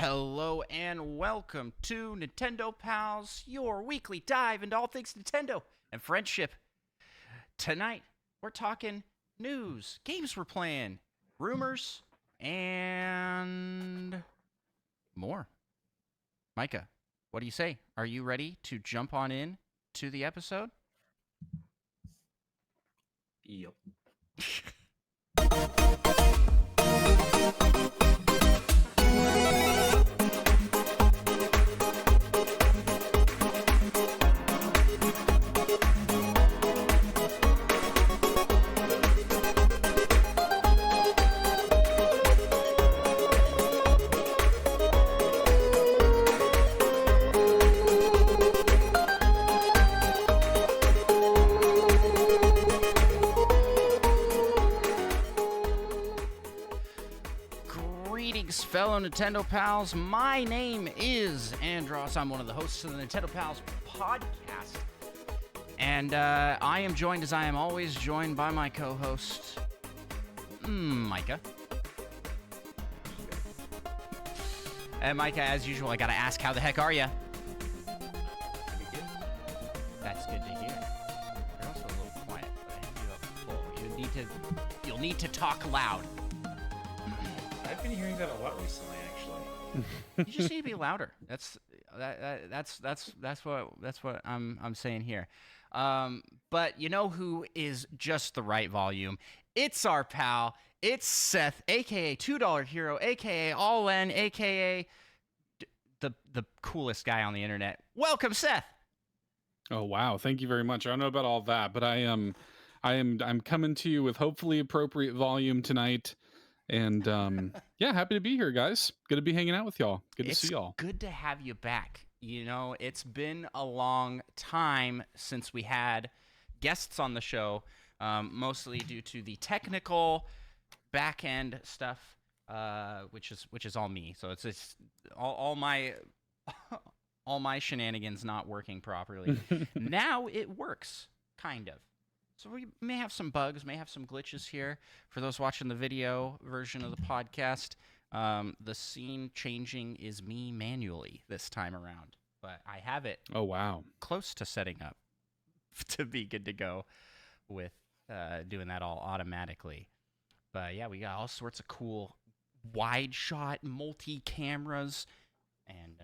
Hello and welcome to Nintendo Pals, your weekly dive into all things Nintendo and friendship. Tonight, we're talking news, games we're playing, rumors, and more. Micah, what do you say? Are you ready to jump on in to the episode? Yep. Fellow Nintendo Pals, my name is Andros. I'm one of the hosts of the Nintendo Pals podcast. And I am joined, as I am always joined, by my co-host, Micah. And Micah, as usual, I gotta ask, how the heck are you? That's good to hear. You're also a little quiet, but you'll need to talk loud. I've been hearing that a lot recently, actually. You just need to be louder. That's what I'm saying here. But you know who is just the right volume? It's our pal. It's Seth, aka $2 Hero, aka All In, aka the coolest guy on the internet. Welcome, Seth. Oh wow, thank you very much. I don't know about all that, but I'm coming to you with hopefully appropriate volume tonight. And yeah, happy to be here, guys. Good to be hanging out with y'all. Good to see y'all. It's good to have you back. You know, it's been a long time since we had guests on the show, mostly due to the technical back end stuff, which is all me. So it's all my all my shenanigans not working properly. Now it works, kind of. So we may have some bugs, may have some glitches here. For those watching the video version of the podcast, the scene changing is me manually this time around. But I have it close to setting up to be good to go with doing that all automatically. But yeah, we got all sorts of cool wide shot multi-cameras. And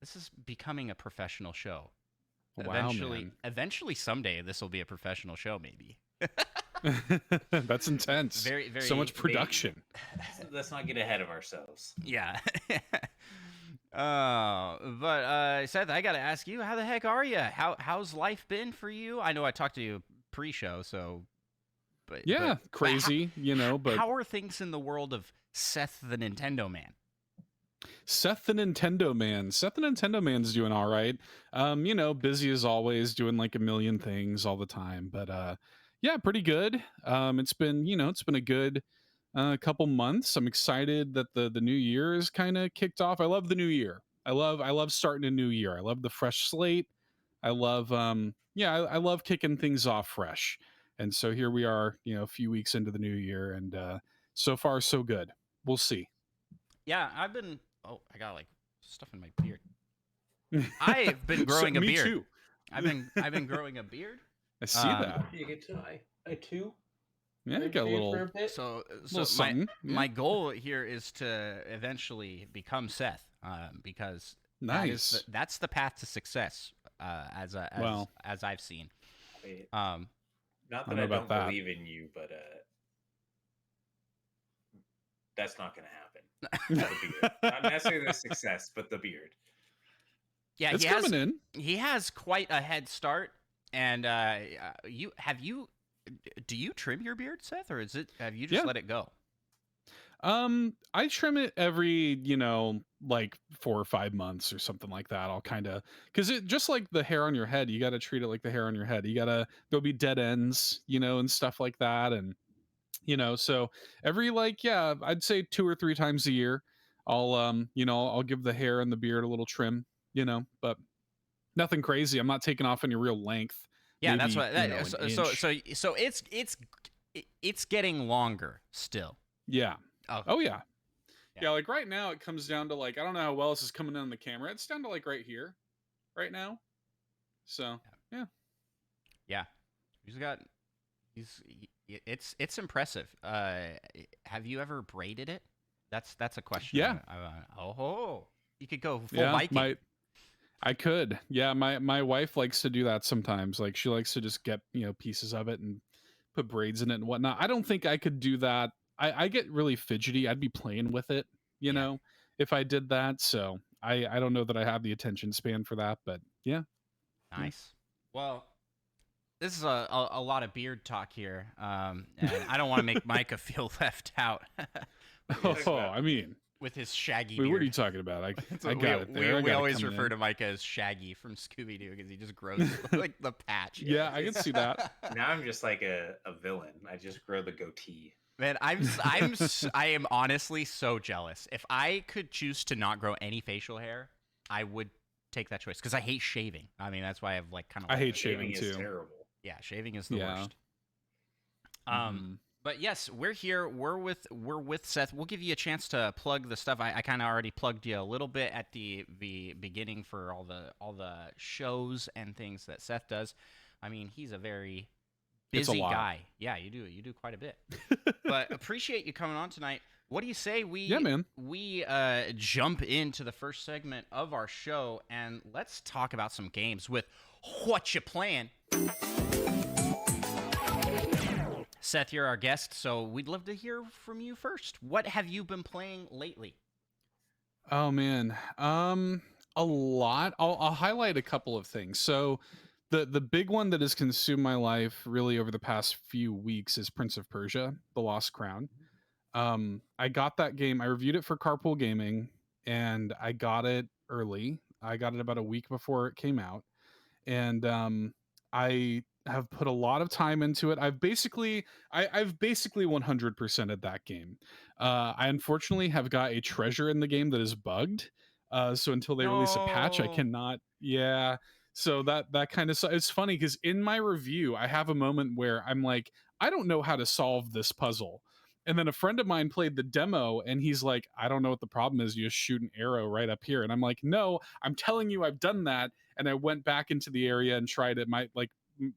this is becoming a professional show. Wow, man. Eventually, someday, this will be a professional show, maybe. That's intense. Very, very. So much production. Let's not get ahead of ourselves. Yeah. But Seth, I got to ask you, how the heck are you? How's life been for you? I know I talked to you pre-show, so. But crazy, But how are things in the world of Seth the Nintendo Man? Seth the Nintendo Man. Seth the Nintendo Man's doing all right. Busy as always, doing like a million things all the time. But yeah, pretty good. It's been a good couple months. I'm excited that the new year is kind of kicked off. I love the new year. I love starting a new year. I love the fresh slate. I love I love kicking things off fresh. And so here we are, a few weeks into the new year, and so far so good. We'll see. Yeah, I got like stuff in my beard. I've been growing a beard. Me too. I've been growing a beard. I see that. You get to I too. Yeah, you got a little. So my goal here is to eventually become Seth, because nice. That's the path to success, as I've seen. Not that I don't believe in you, but that's not going to happen. The beard. Not necessarily the success, but the beard. Yeah, it's coming in. He has quite a head start, and do you trim your beard, Seth, or have you just let it go? I trim it every, like 4 or 5 months or something like that. I'll because it just like the hair on your head, you got to treat it like the hair on your head. There'll be dead ends, and stuff like that. And, so every I'd say 2 or 3 times a year, I'll give the hair and the beard a little trim, but nothing crazy. I'm not taking off any real length. Yeah, Maybe, that's what. So it's getting longer still. Yeah. Okay. Oh yeah. Yeah, like right now it comes down to like I don't know how well this is coming in on the camera. It's down to like right here, right now. So yeah. Yeah. He's got. It's impressive. Have you ever braided it? That's a question. Yeah. Oh, you could go full Yeah. Viking. I could. Yeah, my wife likes to do that sometimes. Like she likes to just get, pieces of it and put braids in it and whatnot. I don't think I could do that. I get really fidgety. I'd be playing with it, Yeah. if I did that. So I don't know that I have the attention span for that, but yeah. Nice. Well, this is a lot of beard talk here, and I don't want to make Micah feel left out Oh, I mean, with his shaggy wait, beard. what are you talking about? I got it there. We I gotta always come refer in. to Micah as Shaggy from Scooby Doo because he just grows like the patch. Yeah, I can see that. Now I'm just like a villain. I just grow the goatee. Man, I am honestly so jealous. If I could choose to not grow any facial hair, I would take that choice because I hate shaving. I mean, that's why I've like kind of. I hate shaving is too. terrible. Yeah, shaving is the Yeah. worst. But yes, we're here. We're with Seth. We'll give you a chance to plug the stuff. I kind of already plugged you a little bit at the beginning for all the shows and things that Seth does. I mean, he's a very It's a busy lot. guy. Yeah, you do quite a bit. But appreciate you coming on tonight. What do you say we jump into the first segment of our show and let's talk about some games with What You Playing? Seth, you're our guest, so we'd love to hear from you first. What have you been playing lately? Oh man, a lot. I'll highlight a couple of things. So, the big one that has consumed my life really over the past few weeks is Prince of Persia: The Lost Crown. I got that game. I reviewed it for Carpool Gaming, and I got it early. I got it about a week before it came out, and I have put a lot of time into it. I've basically 100%ed that game. I unfortunately have got a treasure in the game that is bugged. So until they release a patch, I No. cannot. Yeah. So that kind of it's funny because in my review, I have a moment where I'm like, I don't know how to solve this puzzle. And then a friend of mine played the demo and he's like, I don't know what the problem is. You just shoot an arrow right up here. And I'm like, no, I'm telling you, I've done that. And I went back into the area and tried it.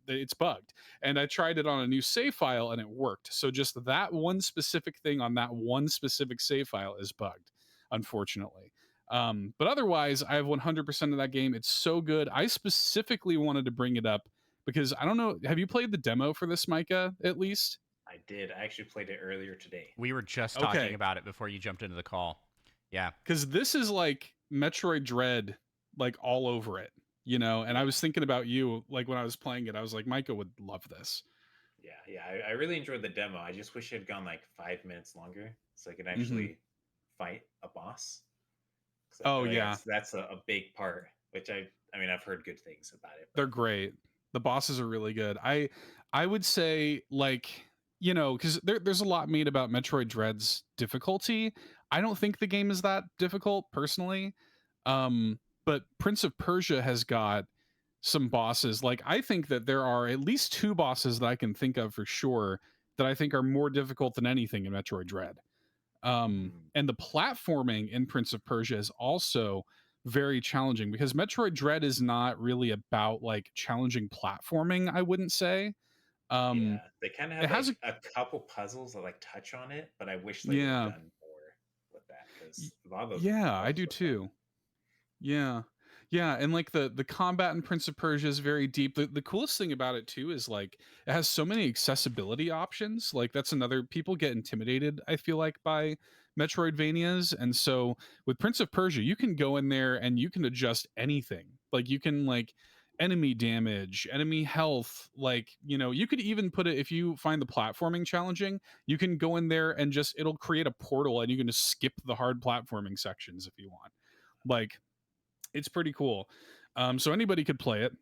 It's bugged. And I tried it on a new save file and it worked. So just that one specific thing on that one specific save file is bugged, unfortunately. But otherwise, I have 100% of that game. It's so good. I specifically wanted to bring it up because I don't know. Have you played the demo for this, Micah, at least? I did. I actually played it earlier today. We were just talking about it before you jumped into the call. Yeah. Because this is like Metroid Dread, like all over it, And I was thinking about you, like when I was playing it, I was like, Micah would love this. Yeah. I really enjoyed the demo. I just wish it had gone like 5 minutes longer so I could actually fight a boss. Oh yeah, that's a big part. Which I've heard good things about it. They're great. The bosses are really good. I would say like. Because there's a lot made about Metroid Dread's difficulty. I don't think the game is that difficult personally. But Prince of Persia has got some bosses. Like I think that there are at least 2 bosses that I can think of for sure that I think are more difficult than anything in Metroid Dread. And the platforming in Prince of Persia is also very challenging because Metroid Dread is not really about like challenging platforming, I wouldn't say. Yeah, they kind of have a couple puzzles that like touch on it, but I wish they would have done more with that because a lot of those. Yeah, I do too. Yeah, and like the combat in Prince of Persia is very deep. The coolest thing about it too is like it has so many accessibility options. Like that's another people get intimidated, I feel like, by Metroidvanias, and so with Prince of Persia, you can go in there and you can adjust anything. Like you can like enemy damage, enemy health, like you could even put it if you find the platforming challenging, you can go in there and it'll create a portal and you can just skip the hard platforming sections if you want. Like it's pretty cool. So anybody could play it.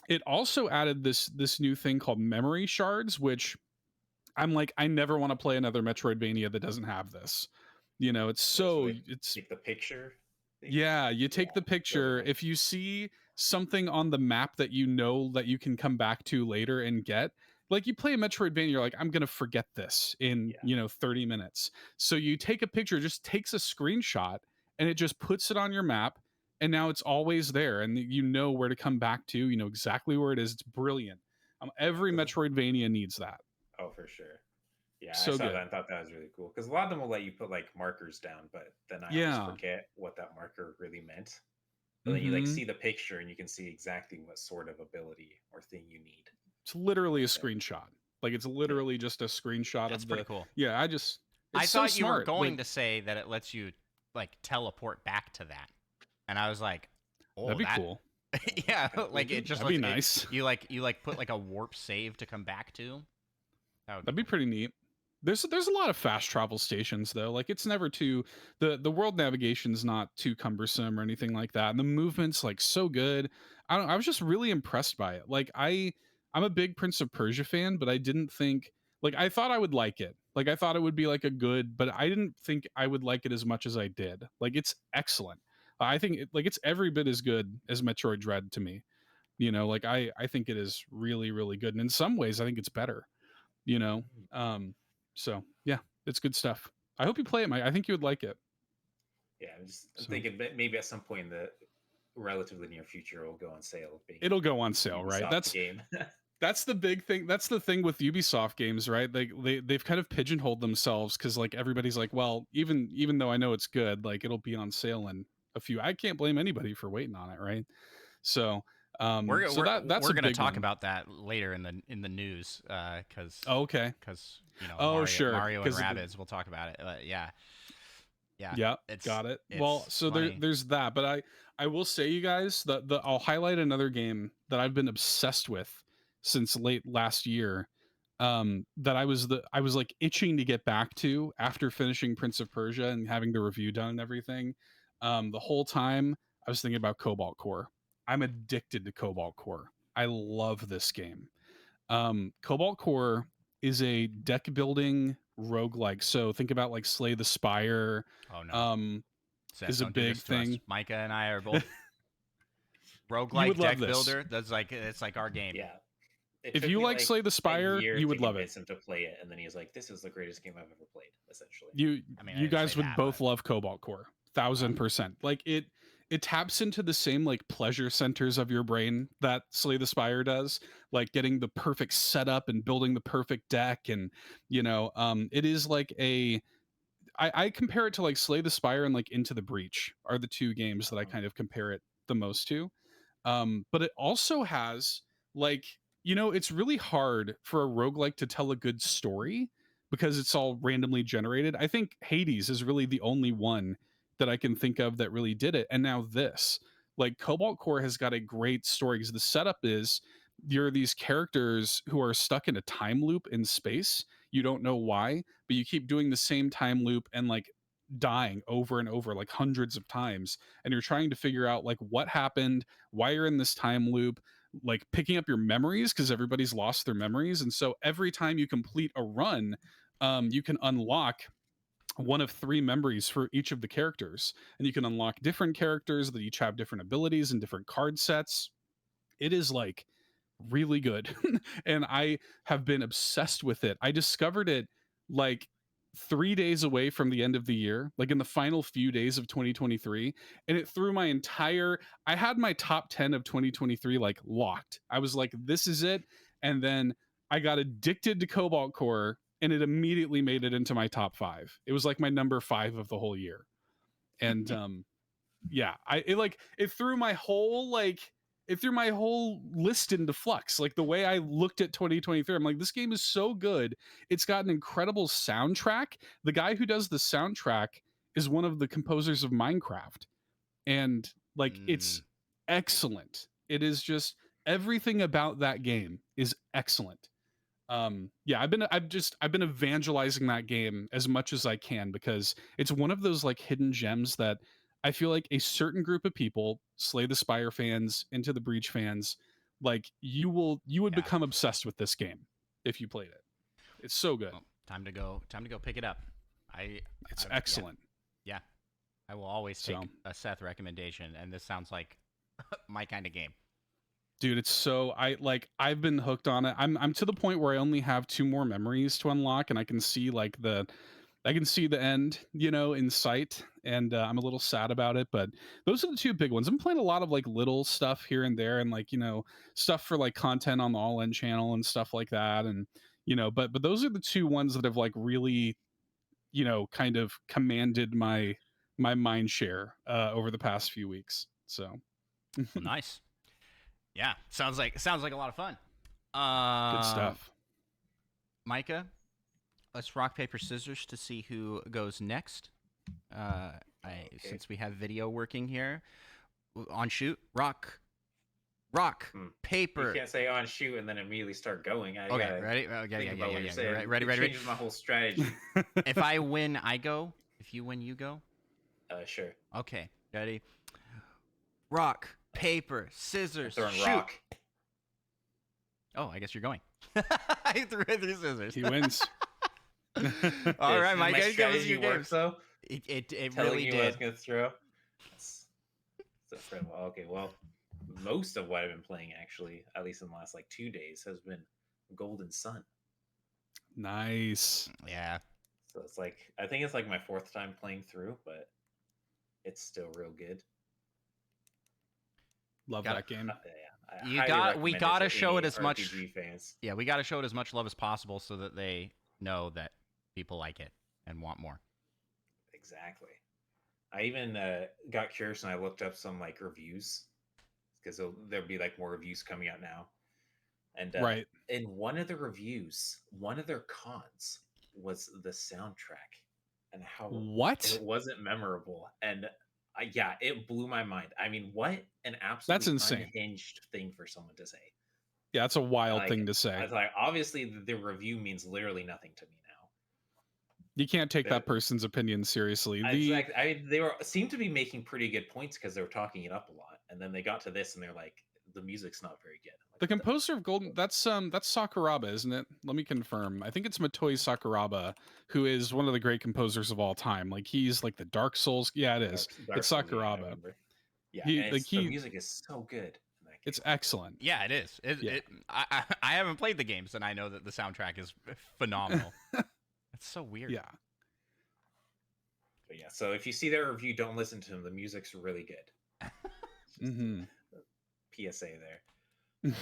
It also added this new thing called memory shards, which I'm like, I never want to play another Metroidvania that doesn't have this. It's take the picture. Yeah, you take the picture. If you see something on the map that that you can come back to later and get, like you play a Metroidvania, you're like, I'm gonna forget this in 30 minutes. So you take a picture, just takes a screenshot, and it just puts it on your map, and now it's always there, and you know where to come back to. You know exactly where it is. It's brilliant. Every Metroidvania needs that. Oh, for sure. Yeah, so I saw good. that and thought that was really cool because a lot of them will let you put like markers down, but then I always forget what that marker really meant. But then you like see the picture and you can see exactly what sort of ability or thing you need. It's literally a screenshot. Like it's literally just a screenshot. That's of pretty cool. Yeah, I thought you were going to say that it lets you like teleport back to that, and I was like, oh, that'd be cool. Yeah, like it just that'd be nice. You put like a warp save to come back to. That'd be pretty neat. There's a lot of fast travel stations though. Like it's never too the world navigation's not too cumbersome or anything like that. And the movement's like so good. I was just really impressed by it. Like I'm a big Prince of Persia fan, but I didn't think like I thought I would like it. Like I thought it would be like a good, but I didn't think I would like it as much as I did. Like it's excellent. I think it's every bit as good as Metroid Dread to me. You know, like I think it is really, really good. And in some ways I think it's better. You know? So yeah, it's good stuff. I hope you play it, Mike. I think you would like it. Yeah, I'm thinking maybe at some point in the relatively near future it'll go on sale. It'll go on sale, right? That's the big thing. That's the thing with Ubisoft games, right? They've kind of pigeonholed themselves because like everybody's like, well, even though I know it's good, like it'll be on sale in a few. I can't blame anybody for waiting on it, right? So we're going to talk about that later in the news because because Mario and Rabbids, we'll talk about it. Yeah, got it. Well, so there's that, but I will say, you guys, I'll highlight another game that I've been obsessed with since late last year, that I was like itching to get back to after finishing Prince of Persia and having the review done and everything. The whole time I was thinking about Cobalt Core. I'm addicted to Cobalt Core. I love this game. Cobalt Core is a deck building roguelike. So think about like Slay the Spire. Oh no. Seth, is a big thing. Micah and I are both roguelike deck builder. That's like it's like our game. Yeah. If you like Slay the Spire, you would love it. Him to play it, and then he's like, "This is the greatest game I've ever played." Essentially, you guys would both love Cobalt Core, 1000%. Like it taps into the same like pleasure centers of your brain that Slay the Spire does, like getting the perfect setup and building the perfect deck, and it is like I compare it to like Slay the Spire and like Into the Breach are the two games that I kind of compare it the most to. But it also has like, it's really hard for a roguelike to tell a good story because it's all randomly generated. I think Hades is really the only one that I can think of that really did it. And now this, like Cobalt Core has got a great story because the setup is you're these characters who are stuck in a time loop in space. You don't know why, but you keep doing the same time loop and like dying over and over like hundreds of times, and you're trying to figure out like what happened, why you're in this time loop, like picking up your memories because everybody's lost their memories. And so every time you complete a run, you can unlock one of 3 memories for each of the characters, and you can unlock different characters that each have different abilities and different card sets. It is like really good. And I have been obsessed with it. I discovered it like 3 days away from the end of the year, like in the final few days of 2023, and it threw my I had my top 10 of 2023 like locked. I was like, this is it. And then I got addicted to Cobalt Core, and it immediately made it into my top 5. It was like my number 5 of the whole year. And it threw my whole list into flux. Like the way I looked at 2023, I'm like, this game is so good. It's got an incredible soundtrack. The guy who does the soundtrack is one of the composers of Minecraft, and like it's excellent. It is just everything about that game is excellent. I've been evangelizing that game as much as I can because it's one of those like hidden gems that I feel like a certain group of people, Slay the Spire fans, Into the Breach fans, like you would become obsessed with this game if you played it. It's so good. Well, time to go pick it up. It's excellent. Yeah. I will always take a Seth recommendation, and this sounds like my kind of game. Dude, it's so I've been hooked on it. I'm to the point where I only have 2 more memories to unlock, and I can see the end, in sight, and I'm a little sad about it. But those are the 2 big ones. I'm playing a lot of like little stuff here and there, and like stuff for like content on the All In channel and stuff like that, and but those are the 2 ones that have like really kind of commanded my mind share over the past few weeks. So Well, nice. Yeah, sounds like a lot of fun. good stuff. Micah, let's rock paper scissors to see who goes next. Okay. Since we have video working here, on shoot, rock, paper. You can't say on shoot and then immediately start going. Okay, ready? Okay, yeah. Ready. Changes my whole strategy. If I win, I go. If you win, you go. Sure. Okay, ready? Rock, paper, scissors, shoot. Rock. Oh, I guess you're going. I threw scissors. He wins. All right, Mike. I goes your games. So it really did. I was gonna throw. So okay, well, most of what I've been playing, actually, at least in the last like 2 days, has been Golden Sun. Nice. Yeah. So it's like I think it's like my 4th time playing through, but it's still real good. Love that game. We gotta show it as much. Fans. Yeah, we gotta show it as much love as possible so that they know that people like it and want more. Exactly. I even got curious and I looked up some like reviews because there'll be like more reviews coming out now. And right. In one of the reviews, one of their cons was the soundtrack and how it wasn't memorable. And yeah, it blew my mind. I mean, what an absolutely unhinged thing for someone to say. Yeah, that's a wild thing to say. I was like, obviously, the review means literally nothing to me now. You can't take that person's opinion seriously. Exactly. They seemed to be making pretty good points because they were talking it up a lot, and then they got to this, and they're like, the music's not very good. Like, the composer of Golden, that's Sakuraba, isn't it? Let me confirm. I think it's Motoi Sakuraba, who is one of the great composers of all time. Like he's like the Dark Souls. Yeah, it is. It's Sakuraba. Yeah, the music is so good. It's excellent. Yeah, it is. I haven't played the games, and I know that the soundtrack is phenomenal. It's so weird. Yeah. But yeah, so if you see their review, don't listen to them. The music's really good. PSA there.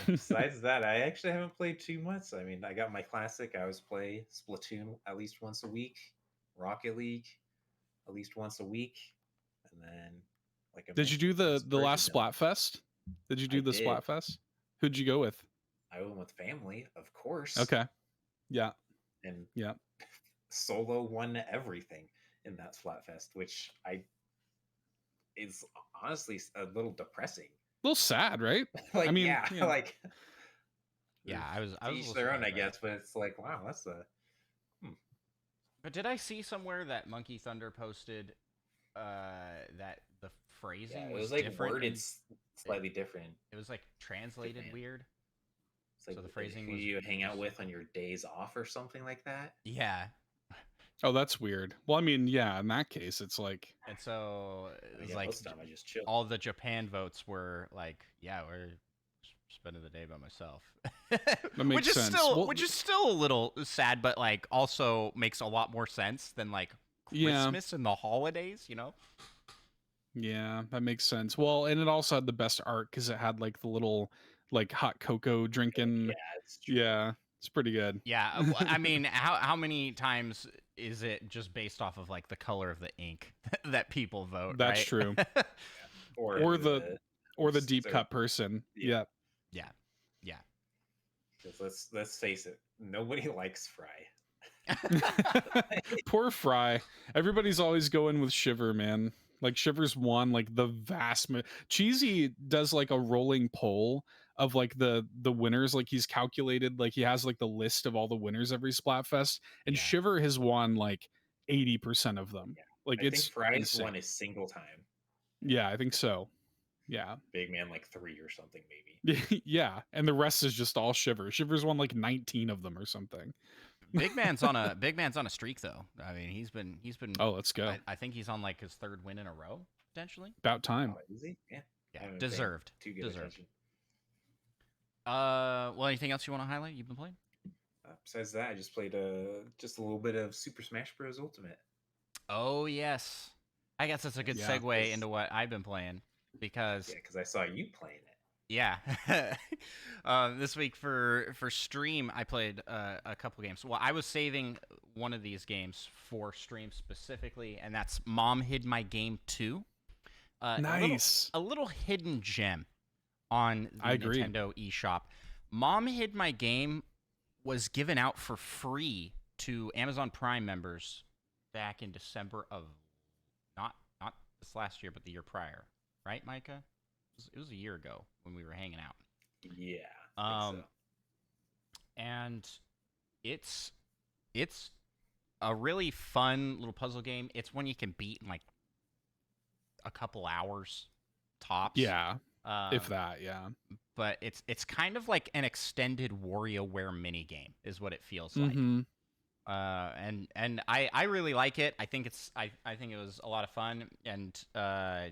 Besides that, I actually haven't played too much. I mean, I got my classic. I always play Splatoon at least once a week, Rocket League at least once a week, and then did you do the last Splatfest? Did you do the Splatfest? Who'd you go with? I went with family, of course. Okay. Yeah. And yeah, solo won everything in that Splatfest, which is honestly a little depressing. A little sad, right? I mean, I was each their own, I guess, but it's like, wow, that's a. But did I see somewhere that Monkey Thunder posted that the phrasing was like different? Worded slightly different. It was like translated weird. It's like so the phrasing who was you hang out with on your days off or something like that. Yeah. Oh, that's weird. Well, I mean, yeah, in that case, it's like. And so it was like most of the time I just chill. All the Japan votes were like, yeah, we're spending the day by myself. That makes sense. Which is still a little sad, but like also makes a lot more sense than like Christmas and the holidays, you know? Yeah, that makes sense. Well, and it also had the best art because it had like the little like hot cocoa drinking. Yeah, it's pretty good. Yeah, I mean, how many times is it just based off of like the color of the ink that people vote? That's right? true. or the deep cut person. Yeah. Let's face it, nobody likes Fry. Poor Fry. Everybody's always going with Shiver, man. Like Shiver's won like the Cheesy does like a rolling poll of like the winners. Like he's calculated, like he has like the list of all the winners every Splatfest, and Shiver has won like 80% of them. Yeah. Like I think Fry's won a single time. Yeah, I think so. Yeah. Big Man like 3 or something maybe. Yeah, and the rest is just all Shiver. Shiver's won like 19 of them or something. Big Man's on a streak though. I mean, he's been. Oh, let's go. I think he's on like his 3rd win in a row potentially. About time. Oh, is he? Yeah. Yeah, deserved. Too good. Deserved. Well, anything else you want to highlight? You've been playing? Besides that, I just played just a little bit of Super Smash Bros. Ultimate. Oh yes, I guess that's a good Yeah. segue into what I've been playing because Yeah, because I saw you playing it. yeah, this week for stream I played a couple games. Well, I was saving one of these games for stream specifically, and that's Mom Hid My Game 2. Nice. A little hidden gem on the I agree. Nintendo eShop. Mom Hid My Game was given out for free to Amazon Prime members back in December of not this last year, but the year prior, right, Micah? It was a year ago when we were hanging out. Yeah. I think so. And it's a really fun little puzzle game. It's one you can beat in like a couple hours tops. Yeah. If that, yeah. But it's kind of like an extended WarioWare mini game, is what it feels like. Mm-hmm. And I really like it. I think it was a lot of fun, and I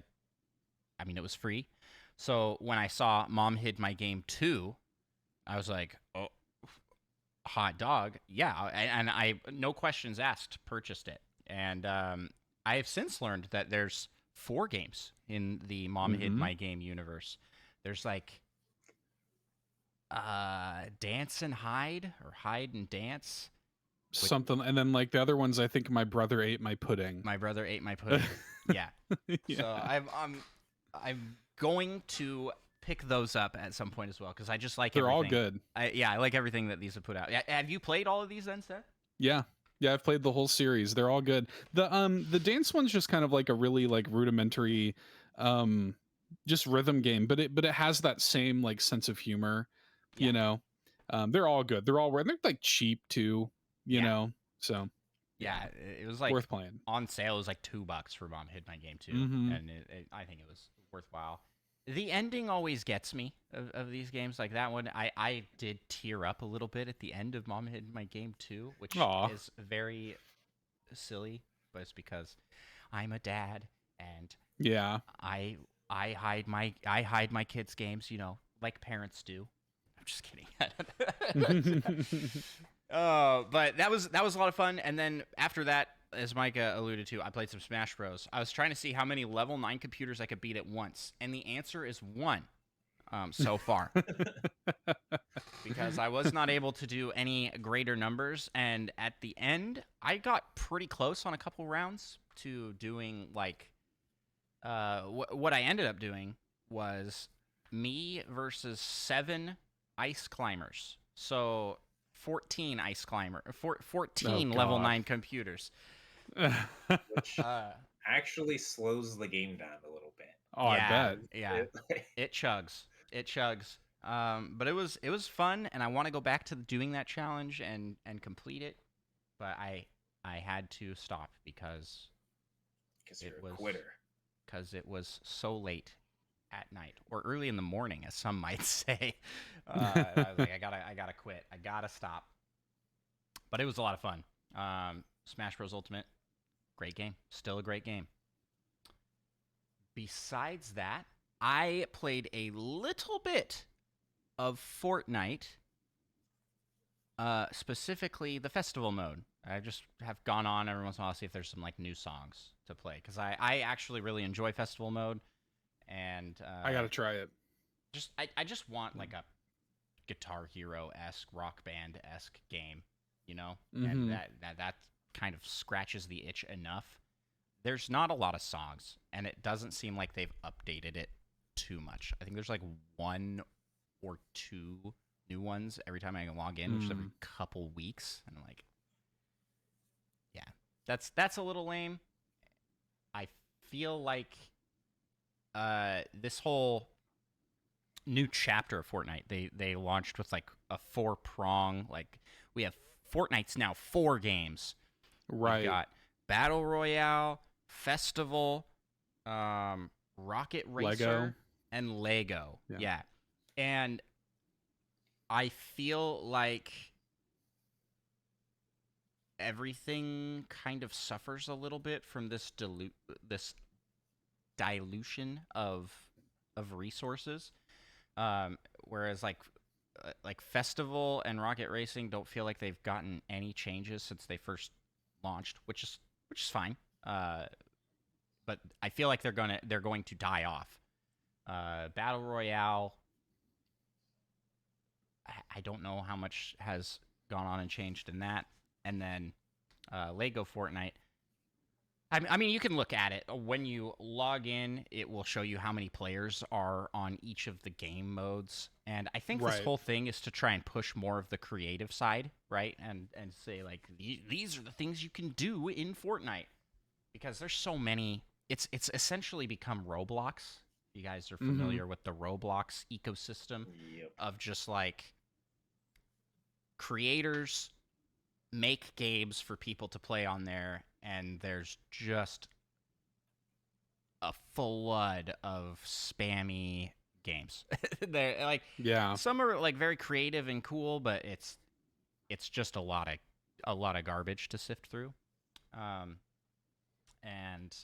mean it was free. So when I saw Mom Hid My Game 2, I was like, oh, hot dog, yeah, and I no questions asked purchased it. And I have since learned that there's 4 games in the Mom Hid My Game universe. There's like Dance and Hide, or Hide and Dance. Something, and then like the other ones, I think My Brother Ate My Pudding. My Brother Ate My Pudding. Yeah. Yeah. So I'm going to pick those up at some point as well, because I just like They're everything. all good. I like everything that these have put out. Have you played all of these then, Seth? Yeah. I've played the whole series. They're all good. The dance one's just kind of like a really like rudimentary, just rhythm game, but it has that same like sense of humor, you know. They're all good. They're like cheap too, you know. So yeah, it was like worth playing. On sale. It was like $2 for Mom Hid My Game 2, and I think it was worthwhile. The ending always gets me of these games like that one. I did tear up a little bit at the end of Mom Hid My Game 2, which is very silly, but it's because I'm a dad and I hide my kids' games, like parents do. I'm just kidding. But that was a lot of fun. And then after that, as Micah alluded to, I played some Smash Bros. I was trying to see how many level 9 computers I could beat at once, and the answer is 1 so far. Because I was not able to do any greater numbers, and at the end, I got pretty close on a couple rounds to doing, like, what I ended up doing was me versus 7 ice climbers. So 14 level 9 computers. Which actually slows the game down a little bit. Oh, yeah, I bet. Yeah, it chugs. But it was fun, and I want to go back to doing that challenge and complete it. But I had to stop because you're a quitter. Because it was so late at night, or early in the morning, as some might say. I was like, I gotta quit. I gotta stop. But it was a lot of fun. Smash Bros. Ultimate, great game. Still a great game. Besides that, I played a little bit of Fortnite, specifically the festival mode. I just have gone on every once in a while to see if there's some like new songs to play, because I actually really enjoy festival mode, and I gotta try it. I just want like a Guitar Hero-esque, Rock Band-esque game, and that kind of scratches the itch enough. There's not a lot of songs, and it doesn't seem like they've updated it too much. I think there's like 1 or 2 new ones every time I log in, which is every couple weeks, and I'm like, yeah, that's a little lame. I feel like this whole new chapter of Fortnite, they launched with like a 4-prong, like we have Fortnite's now 4 games. Right. We've got Battle Royale, Festival, Rocket Racer, Lego. and Lego. Yeah. And I feel like everything kind of suffers a little bit from this dilution of resources. Whereas like like Festival and Rocket Racing don't feel like they've gotten any changes since they first launched, which is fine. But I feel like they're going to die off. Battle Royale, I don't know how much has gone on and changed in that. And then Lego Fortnite. I mean, you can look at it. When you log in, it will show you how many players are on each of the game modes. And I think this whole thing is to try and push more of the creative side, right? And say, like, these are the things you can do in Fortnite. Because there's so many. It's essentially become Roblox. You guys are familiar with the Roblox ecosystem of just, like, creators make games for people to play on there, and there's just a flood of spammy games. They're like, some are like very creative and cool, but it's just a lot of garbage to sift through. And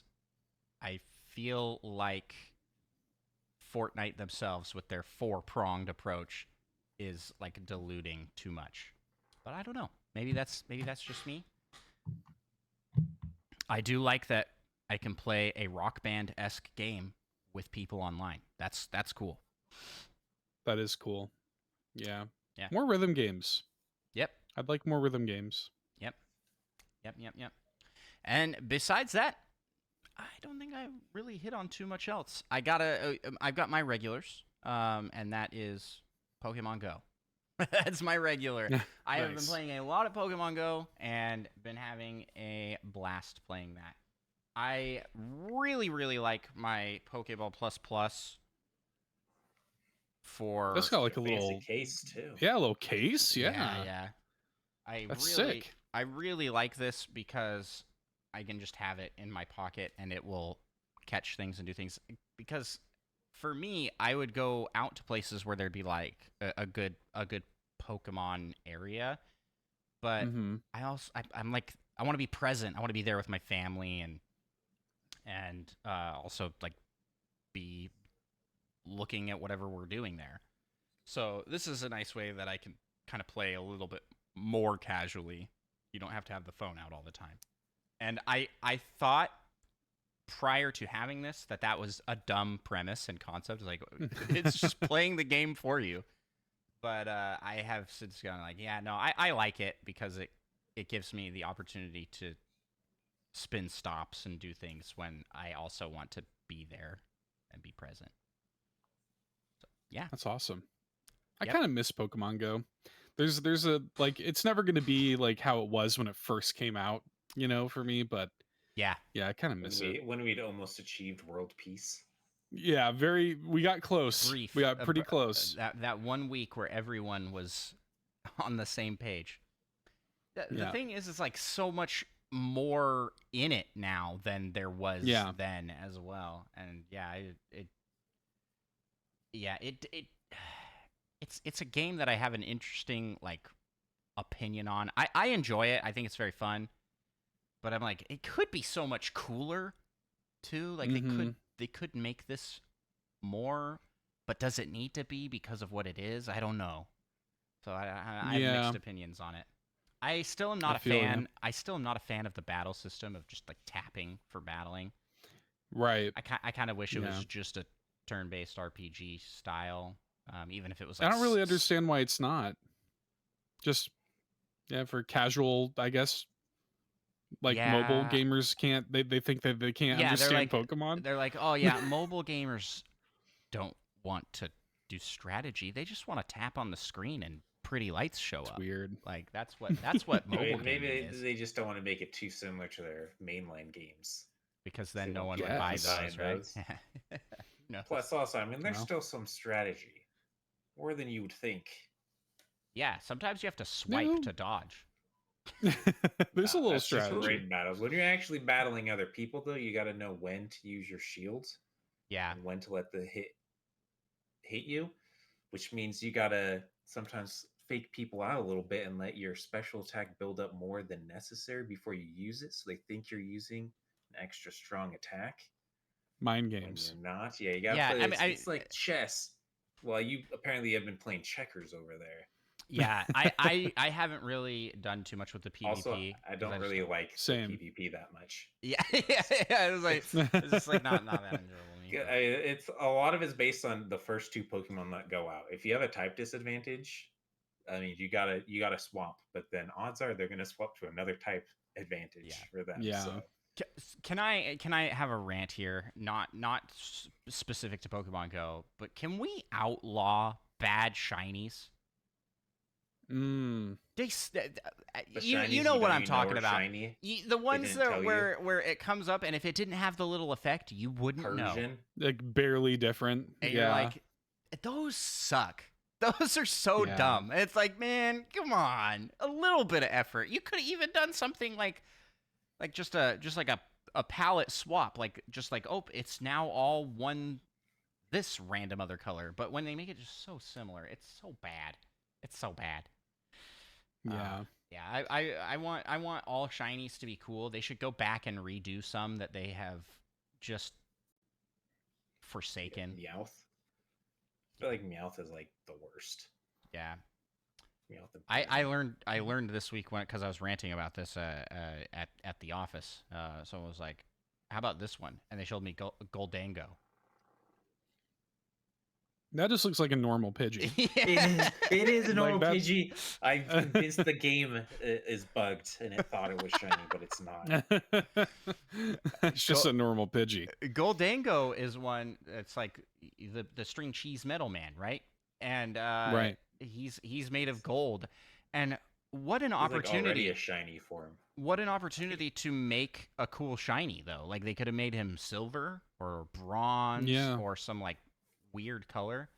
I feel like Fortnite themselves, with their 4-pronged approach, is like diluting too much. But I don't know. Maybe that's just me. I do like that I can play a Rock Band-esque game with people online. That's cool. That is cool. Yeah. Yeah. More rhythm games. Yep. I'd like more rhythm games. Yep. And besides that, I don't think I really hit on too much else. I've got my regulars, and that is Pokemon Go. That's my regular. I have been playing a lot of Pokemon Go and been having a blast playing that. I really, really like my Pokeball Plus for... That's got like a little case too. Yeah, a little case. Yeah. That's sick. I really like this because I can just have it in my pocket and it will catch things and do things. Because for me, I would go out to places where there'd be like a good Pokemon area, but I'm like, I want to be present. I want to be there with my family and also like be looking at whatever we're doing there. So this is a nice way that I can kind of play a little bit more casually. You don't have to have the phone out all the time. And I thought prior to having this that was a dumb premise and concept. Like, it's just playing the game for you. But I have since gone like, yeah, no, I like it because it gives me the opportunity to spin stops and do things when I also want to be there and be present. So, yeah. That's awesome. I kind of miss Pokemon Go. There's a, like, it's never going to be like how it was when it first came out, you know, for me, but yeah, I kind of miss it. When we'd almost achieved world peace. Yeah, we got close. We got pretty close. That 1 week where everyone was on the same page. The thing is, it's like so much more in it now than there was then as well. And it's a game that I have an interesting like opinion on. I enjoy it. I think it's very fun. But I'm like, it could be so much cooler too. Like they could make this more, but does it need to be because of what it is? I don't know. So I have mixed opinions on it. I still am not a fan. I still am not a fan of the battle system of just like tapping for battling. Right. I kind of wish it was just a turn-based RPG style. Even if it was like, I don't really understand why it's not. Just for casual, I guess. Like mobile gamers can't they think that they can't understand Pokemon? They're like, oh yeah, mobile gamers don't want to do strategy. They just want to tap on the screen and pretty lights show up. Weird. Like that's what mobile maybe is. They just don't want to make it too similar to their mainline games. Because then no one would buy those, right? No. Plus also, I mean, there's still some strategy. More than you would think. Yeah, sometimes you have to swipe to dodge. There's a little strategy. Great battles. When you're actually battling other people, though, you got to know when to use your shields. Yeah. And when to let the hit you, which means you got to sometimes fake people out a little bit and let your special attack build up more than necessary before you use it, so they think you're using an extra strong attack. Mind games. When you're not. Yeah, you got to play. It's like chess. Well, you apparently have been playing checkers over there. Yeah, I haven't really done too much with the PvP. Also, I don't really like the PvP that much. Yeah, yeah. It was like it's just like not that enjoyable to me. It's a lot of it's based on the first 2 Pokemon that go out. If you have a type disadvantage, I mean, you gotta swap, but then odds are they're gonna swap to another type advantage for them. Yeah. So. Can I have a rant here? Not specific to Pokemon Go, but can we outlaw bad shinies? You know what I'm talking about. The ones that where it comes up, and if it didn't have the little effect, you wouldn't know. Like barely different. And you're like, those suck. Those are so dumb. It's like, man, come on, a little bit of effort. You could have even done something like just like a palette swap, oh, it's now all one this random other color. But when they make it just so similar, it's so bad. It's so bad. Yeah. I want all shinies to be cool. They should go back and redo some that they have just forsaken. Meowth. I feel like Meowth is like the worst. Yeah. I learned this week because I was ranting about this at the office. So I was like, "How about this one?" And they showed me Goldango. That just looks like a normal Pidgey. It is a normal Pidgey. I'm convinced the game is bugged and it thought it was shiny, but it's not. It's just a normal Pidgey. Goldango is one that's like the string cheese metal man, right? And right. He's made of gold, and what an opportunity! Like already a shiny form. What an opportunity to make a cool shiny, though. Like they could have made him silver or bronze or some like weird color.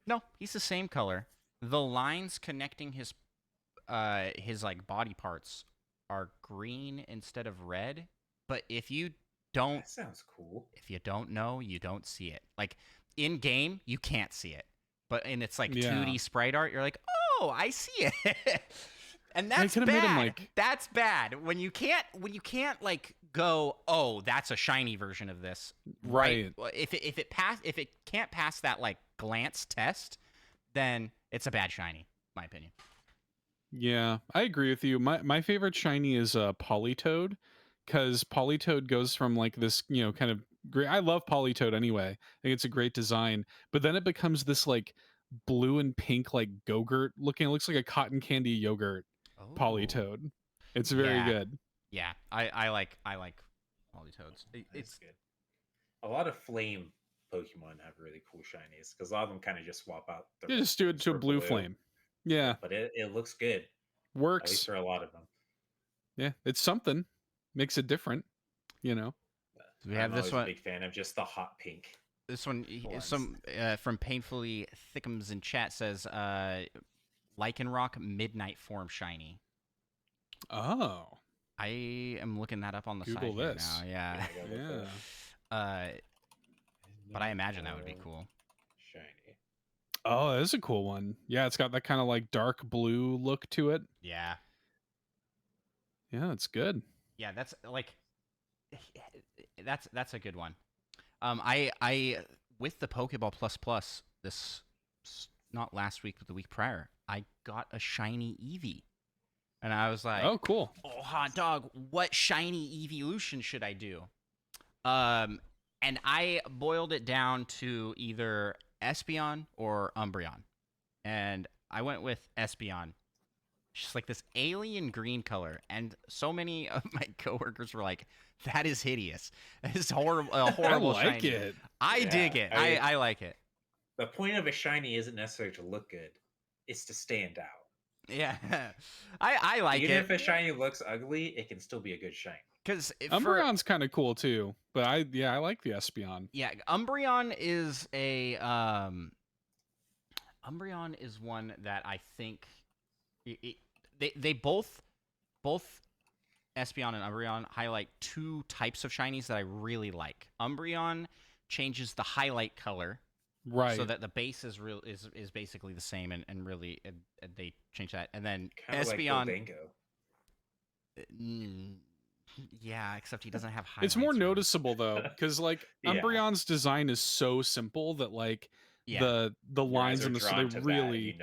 No, he's the same color. The lines connecting his like body parts are green instead of red. But if you don't, that sounds cool. If you don't know, you don't see it. Like in game, you can't see it. But in its like 2D sprite art, you're like, oh, I see it. And that's bad. That's bad. When you can't like go, oh, that's a shiny version of this. Right. If it can't pass that like glance test, then it's a bad shiny, my opinion. Yeah, I agree with you. My favorite shiny is Politoed, because Politoed goes from like this, kind of great. I love Politoed anyway. I think it's a great design, but then it becomes this like blue and pink like Go-Gurt looking. It looks like a cotton candy yogurt. Politoed. It's very good. Yeah, I like Politoads. It's good. A lot of flame Pokemon have really cool shinies because a lot of them kind of just swap out. You just do it to a blue flame. Yeah, but it looks good. Works. At least for a lot of them. Yeah, it's something. Makes it different. We have this one. I'm a big fan of just the hot pink. This one, from Painfully Thickums in chat says, Lycanroc Midnight Form Shiny. Oh. I am looking that up on the Google side this. Now. Yeah. But I imagine that would be cool. Shiny. Oh, that is a cool one. Yeah, it's got that kind of like dark blue look to it. Yeah. Yeah, it's good. Yeah, that's like that's a good one. I with the Pokeball Plus this not last week but the week prior, I got a shiny Eevee. And I was like, oh, cool. Oh, hot dog, what shiny evolution should I do? And I boiled it down to either Espeon or Umbreon. And I went with Espeon. Just like this alien green color. And so many of my coworkers were like, that is hideous. It's horrible. A horrible I like shiny. it. I dig it. I like it. The point of a shiny isn't necessarily to look good. It's to stand out. Yeah. I like Even it. if a shiny looks ugly, it can still be a good shiny. Because Umbreon's kind of cool too, but I like the Espeon. Yeah, Umbreon is a Umbreon is one that I think they both Espeon and Umbreon highlight two types of shinies that I really like. Umbreon changes the highlight color, right, so that the base is basically the same, and really they change that, and then kind of Espeon. Like yeah, except he doesn't have highlights. It's more noticeable though, because like Umbreon's design is so simple that like the lines in the so they really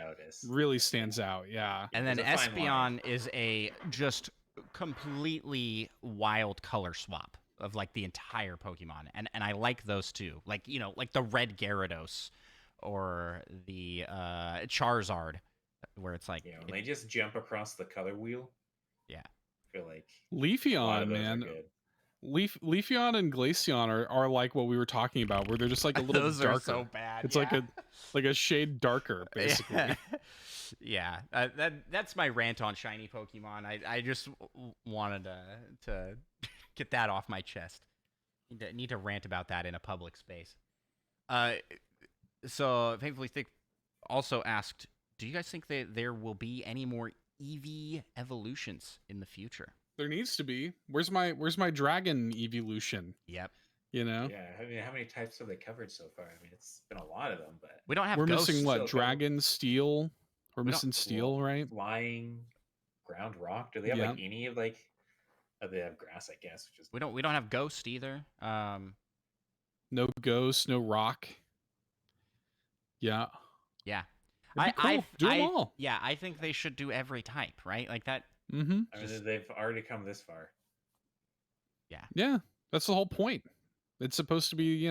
yeah. stands out. Yeah. And then Espeon is a just completely wild color swap of like the entire Pokemon, and I like those too. Like like the red Gyarados or the Charizard, where it's like when they just jump across the color wheel. Yeah, I feel like Leafeon, man. Leafeon and Glaceon are like what we were talking about, where they're just like a little those darker. Are so bad. It's like a shade darker, basically. Yeah, that's my rant on shiny Pokemon. I just wanted to get that off my chest. Need to rant about that in a public space. So thankfully, Thick also asked, do you guys think that there will be any more EV evolutions in the future? There needs to be. Where's my dragon evolution? Yep. Yeah, I mean, how many types have they covered so far? I mean, it's been a lot of them, but we don't have. We're missing what? Dragon, steel. We're missing steel, right? Flying, ground, rock. Do they have like any of like? Oh, they have grass, I guess. Which is we don't have ghost either. No ghost, no rock. Yeah. Yeah. Cool. Do them all. Yeah, I think they should do every type, right? Like that. Mm-hmm. I mean, they've already come this far. Yeah. Yeah, that's the whole point. It's supposed to be,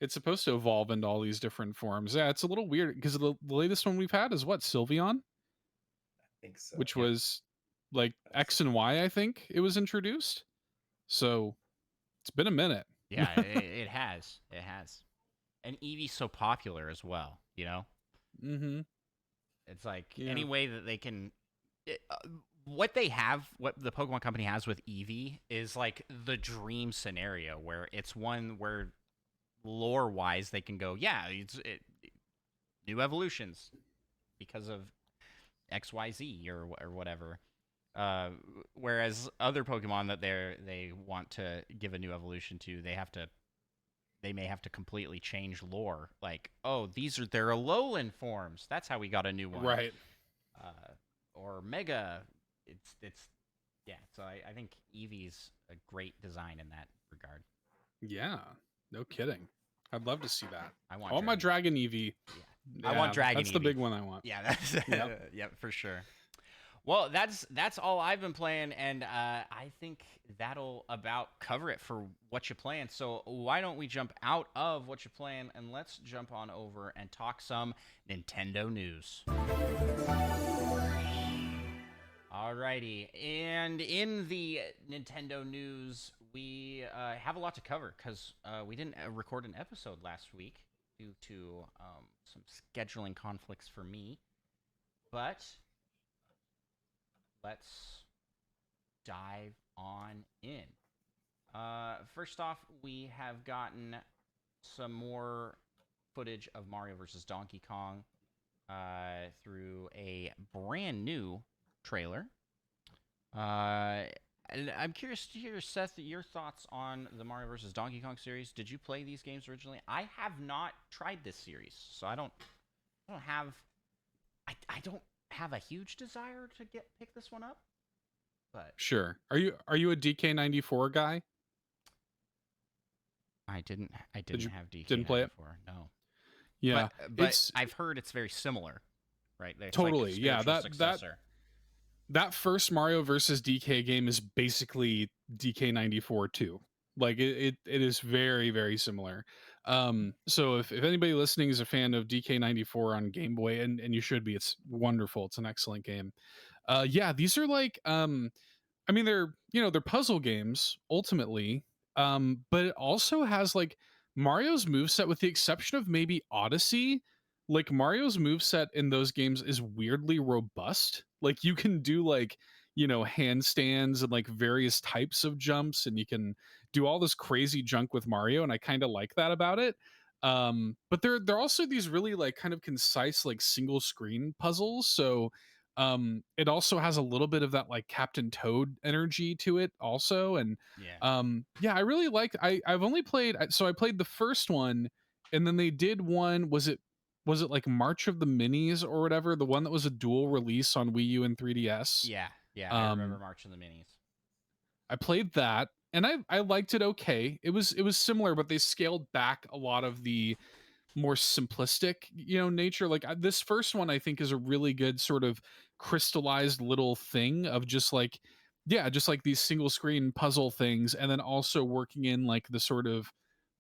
it's supposed to evolve into all these different forms. Yeah, it's a little weird because the latest one we've had is what, Sylveon? I think so. Which was like X and Y, I think it was introduced. So it's been a minute. Yeah, it has. It has. And Eevee's so popular as well, Mm-hmm. It's like any way that they can... what the Pokemon Company has with Eevee is like the dream scenario where it's one where lore-wise they can go, new evolutions because of XYZ or whatever. Whereas other Pokemon that they want to give a new evolution to, they may have to completely change lore. Like, oh, these are their Alolan forms. That's how we got a new one. Right. Or Mega. So I think Eevee's a great design in that regard. Yeah, no kidding. I'd love to see that. I want my Dragon Eevee. Yeah. I want Dragon That's Eevee. The big one I want. Yeah, that's for sure. Well, that's all I've been playing, and I think that'll about cover it for what you're playing. So why don't we jump out of what you're playing, and let's jump on over and talk some Nintendo news. Alrighty, and in the Nintendo news, we have a lot to cover because we didn't record an episode last week due to some scheduling conflicts for me. But let's dive on in. First off, we have gotten some more footage of Mario vs. Donkey Kong through a brand new trailer. And I'm curious to hear, Seth, your thoughts on the Mario vs. Donkey Kong series. Did you play these games originally? I have not tried this series, so I don't have a huge desire to pick this one up. But sure. Are you a DK94 guy? I didn't have DK94. Didn't play it? No. Yeah, but I've heard it's very similar, right? It's totally. Like that first Mario versus DK game is basically DK94 too. Like it is very, very similar. So if anybody listening is a fan of DK94 on Game Boy, and you should be, it's wonderful. It's an excellent game. These are like I mean, they're puzzle games ultimately. But it also has like Mario's moveset, with the exception of maybe Odyssey. Like Mario's moveset in those games is weirdly robust. Like you can do like, handstands and like various types of jumps, and you can do all this crazy junk with Mario, and I kind of like that about it. But they're also these really like kind of concise like single screen puzzles. So it also has a little bit of that like Captain Toad energy to it also. And I really like I've only played, so I played the first one, and then they did one, was it like March of the Minis or whatever, the one that was a dual release on Wii U and 3DS? I remember March of the Minis. I played that, and I liked it okay. It was similar, but they scaled back a lot of the more simplistic, nature. Like this first one, I think is a really good sort of crystallized little thing of just like, yeah, just like these single screen puzzle things, and then also working in like the sort of,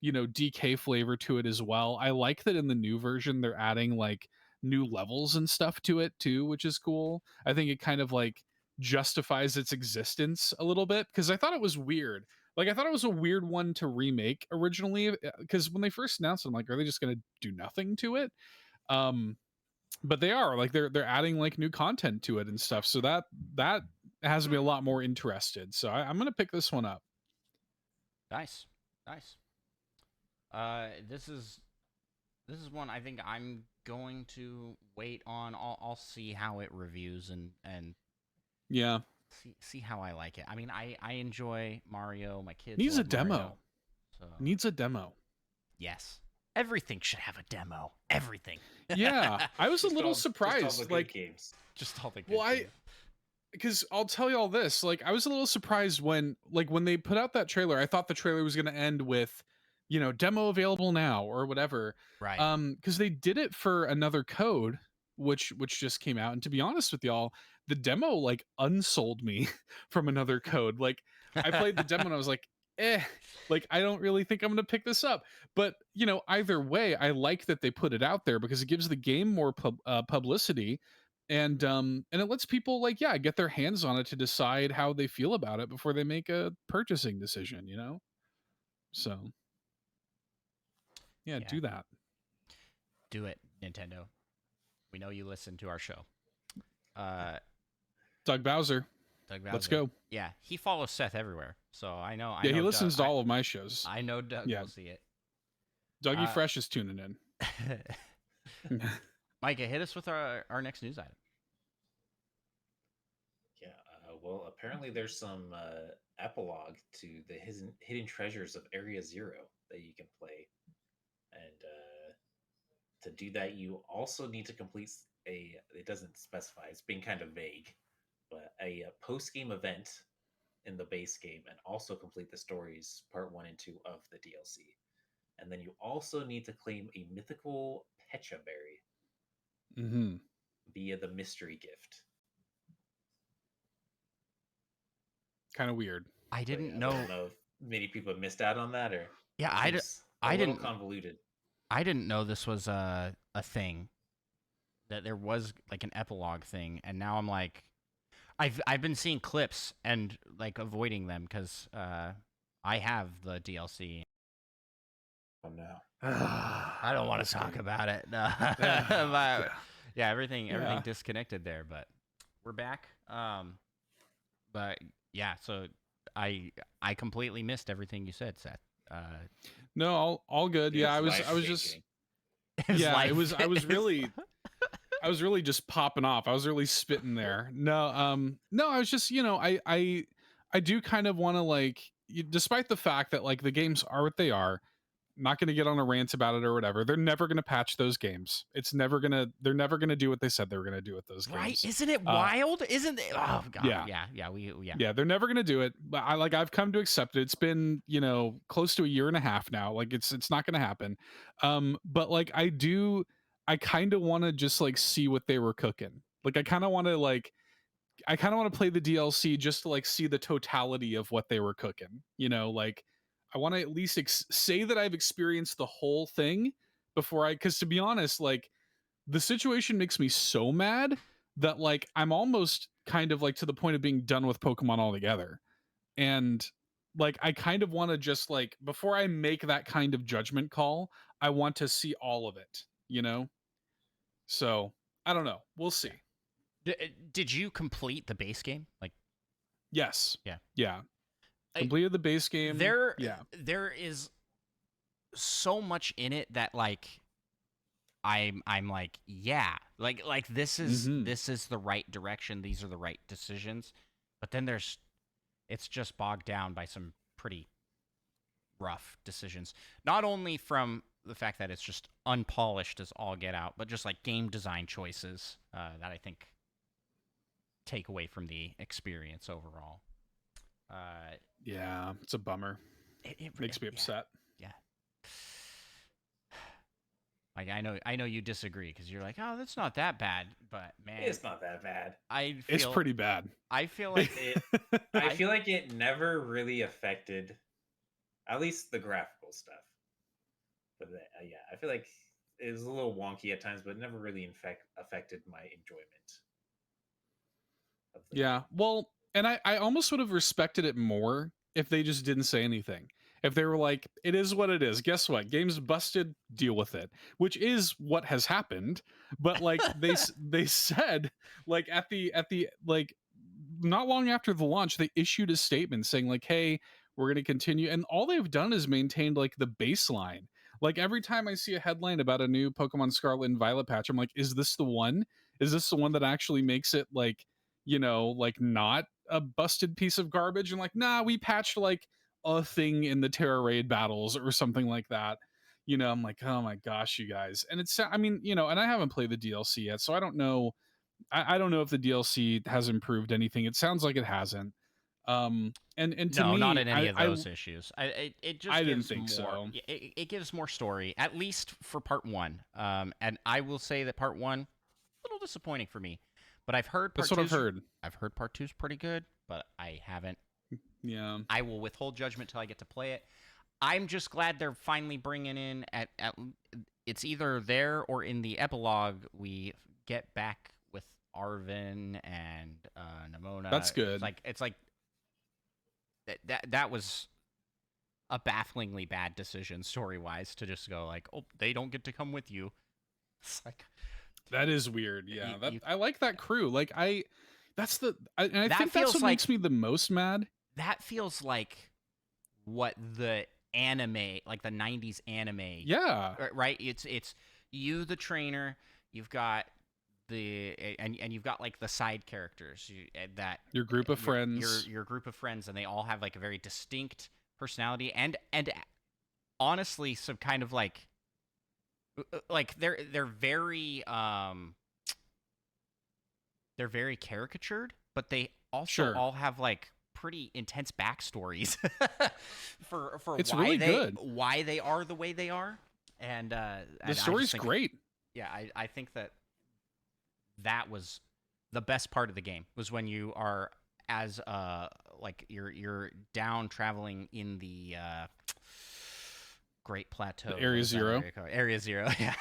DK flavor to it as well. I like that in the new version they're adding like new levels and stuff to it too, which is cool. I think it kind of like justifies its existence a little bit, because I thought it was weird. Like I thought it was a weird one to remake originally, because when they first announced it, I'm like, are they just going to do nothing to it? But they are, like, they're adding like new content to it and stuff. So that has me a lot more interested. So I'm going to pick this one up. Nice. This is one I think I'm going to wait on. I'll see how it reviews and yeah, see how I like it. I mean, I enjoy Mario. My kids needs a love demo. Mario, so. Needs a demo. Yes, everything should have a demo. Everything. Yeah, I was a little surprised. Like, just all the good games. Because I'll tell you all this, like, I was a little surprised when they put out that trailer. I thought the trailer was going to end with, demo available now or whatever. Right. Because they did it for another code, which just came out. And to be honest with y'all, the demo like unsold me from another code. Like, I played the demo and I was like, like, I don't really think I'm going to pick this up. But, either way, I like that they put it out there because it gives the game more publicity. And it lets people like, yeah, get their hands on it to decide how they feel about it before they make a purchasing decision, So yeah, do that. Do it, Nintendo. We know you listen to our show. Doug Bowser. Let's go. Yeah, he follows Seth everywhere, so I know. Yeah, he listens to all of my shows. I know Doug will see it. Dougie Fresh is tuning in. Micah, hit us with our next news item. Yeah, well, apparently there's some epilogue to the hidden treasures of Area Zero that you can play, and to do that, you also need to complete it doesn't specify, it's being kind of vague, but a post-game event in the base game, and also complete the stories part 1 and 2 of the DLC. And then you also need to claim a mythical Pecha Berry via the mystery gift. Kind of weird. I didn't know. I don't know if many people have missed out on that, or I didn't convoluted. I didn't know this was a thing, that there was like an epilogue thing, and now I'm like, I've been seeing clips and like avoiding them because I have the DLC. Oh no. I don't want to talk about it. But, yeah, everything disconnected there, but we're back. But yeah, so I completely missed everything you said, Seth. No, all good. Yeah, I was just I was really just popping off. I was really spitting there. No, I was just, I do kind of want to, like, despite the fact that like the games are what they are, not going to get on a rant about it or whatever. They're never going to patch those games. They're never going to do what they said they were going to do with those games. Right? Isn't it wild? Isn't it? Oh god. Yeah. They're never going to do it. But I've come to accept it. It's been, close to a year and a half now. Like it's not going to happen. But like I kind of want to just like see what they were cooking. Like I kind of want to play the DLC just to like see the totality of what they were cooking. Like I want to at least say that I've experienced the whole thing before because to be honest, like the situation makes me so mad that like I'm almost kind of like to the point of being done with Pokemon altogether. And like I kind of want to just like, before I make that kind of judgment call, I want to see all of it, So I don't know. We'll see. Did you complete the base game? Like, yes. Yeah. Completed the base game. There is so much in it that like I'm like, yeah, like this is the right direction. These are the right decisions. But then it's just bogged down by some pretty rough decisions. Not only from the fact that it's just unpolished as all get out, but just like game design choices that I think take away from the experience overall. Yeah, it's a bummer. It makes me upset. Yeah. Like I know you disagree because you're like, oh, that's not that bad, but man, It's not that bad. It's pretty bad. I feel like I feel like it never really affected, at least the graphical stuff. But yeah, I feel like it was a little wonky at times, but it never really affected my enjoyment of the Yeah. game. Well, and I almost would have respected it more if they just didn't say anything. If they were like, it is what it is. Guess what? Game's busted, deal with it. Which is what has happened. But like they said, like at the like not long after the launch, they issued a statement saying like, hey, we're gonna continue. And all they've done is maintained like the baseline. Like every time I see a headline about a new Pokemon Scarlet and Violet patch, I'm like, is this the one? Is this the one that actually makes it like, like not a busted piece of garbage? And like, nah, we patched like a thing in the Terra Raid battles or something like that. I'm like, oh my gosh, you guys. And it's, I mean, and I haven't played the DLC yet, so I don't know. I don't know if the DLC has improved anything. It sounds like it hasn't. And to no, me, not in any of those issues. It just I didn't gives think more. so. It gives more story, at least for part 1. And I will say that part 1 a little disappointing for me. But I've heard part That's what I've heard. I've heard part 2's pretty good, but I haven't. Yeah. I will withhold judgment till I get to play it. I'm just glad they're finally bringing in at it's either there or in the epilogue we get back with Arvin and Nimona. That's good. It's like that was a bafflingly bad decision story-wise to just go like, oh, they don't get to come with you. It's like that is weird. Yeah, you, I like that crew. Like and I that think that's what like, makes me the most mad. That feels like what the anime, like the 90s anime. Yeah. Right? It's you, the trainer, you've got and you've got like the side characters that your group of friends. Your group of friends, and they all have like a very distinct personality and honestly some kind of like they're very caricatured, but they also all have like pretty intense backstories for it's why really good. Why they are the way they are, and the story's great. Yeah, I think that was the best part of the game, was when you are as like you're down traveling in the Great Plateau, the Area Zero. Area Zero, yeah.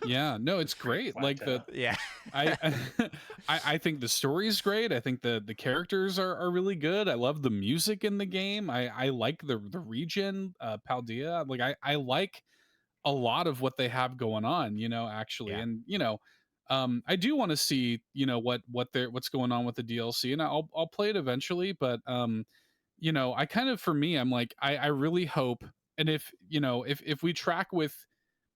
Yeah, no, it's great. Like yeah. I think the story's great. I think the characters are really good. I love the music in the game. I like the region, Paldea. Like I like a lot of what they have going on, actually. Yeah. And I do want to see, what's going on with the DLC, and I'll play it eventually, but I kind of, for me, I'm like, I really hope, and if we track with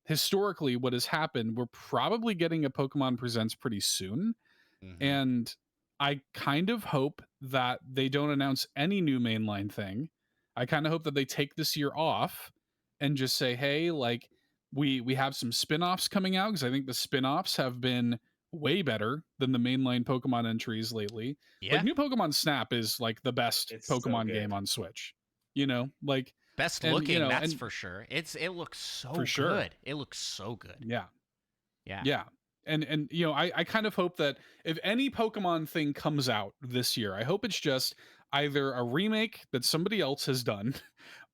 historically what has happened, we're probably getting a Pokemon Presents pretty soon. Mm-hmm. And I kind of hope that they don't announce any new mainline thing. I kind of hope that they take this year off and just say, hey, like we have some spin-offs coming out, because I think the spin-offs have been way better than the mainline Pokemon entries lately. Yeah. Like new Pokemon Snap is like the best Pokemon game on Switch. Like best looking, that's for sure. It looks so good. Sure. It looks so good. Yeah. Yeah. Yeah. And I kind of hope that if any Pokemon thing comes out this year, I hope it's just either a remake that somebody else has done,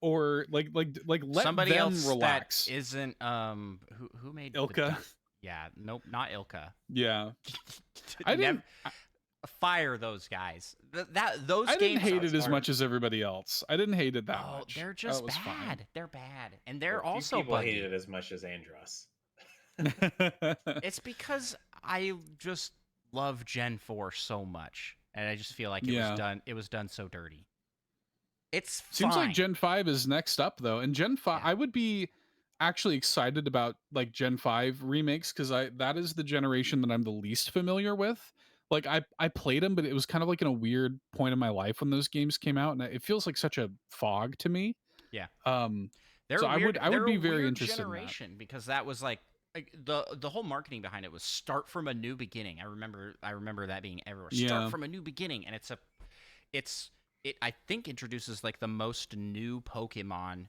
or like let somebody them else relax. That isn't who made Ilka. Yeah, nope, not Ilka. Yeah. I didn't fire those guys. Those I didn't games hate it as much as everybody else. I didn't hate it that much. They're just bad. Fine. They're bad, and they're well, also people buggy. hate it as much as Andros. It's because I just love Gen 4 so much, and I just feel like it was done so dirty. It's seems fine. like Gen 5 is next up though, and Gen 5 Yeah. I would be actually excited about like Gen 5 remakes, because that is the generation that I'm the least familiar with. Like I played them, but it was kind of like in a weird point in my life when those games came out, and it feels like such a fog to me. Yeah. So I would be very interested generation in that, because that was like the whole marketing behind it was start from a new beginning. I remember that being everywhere. Start from a new beginning, and it I think introduces like the most new Pokemon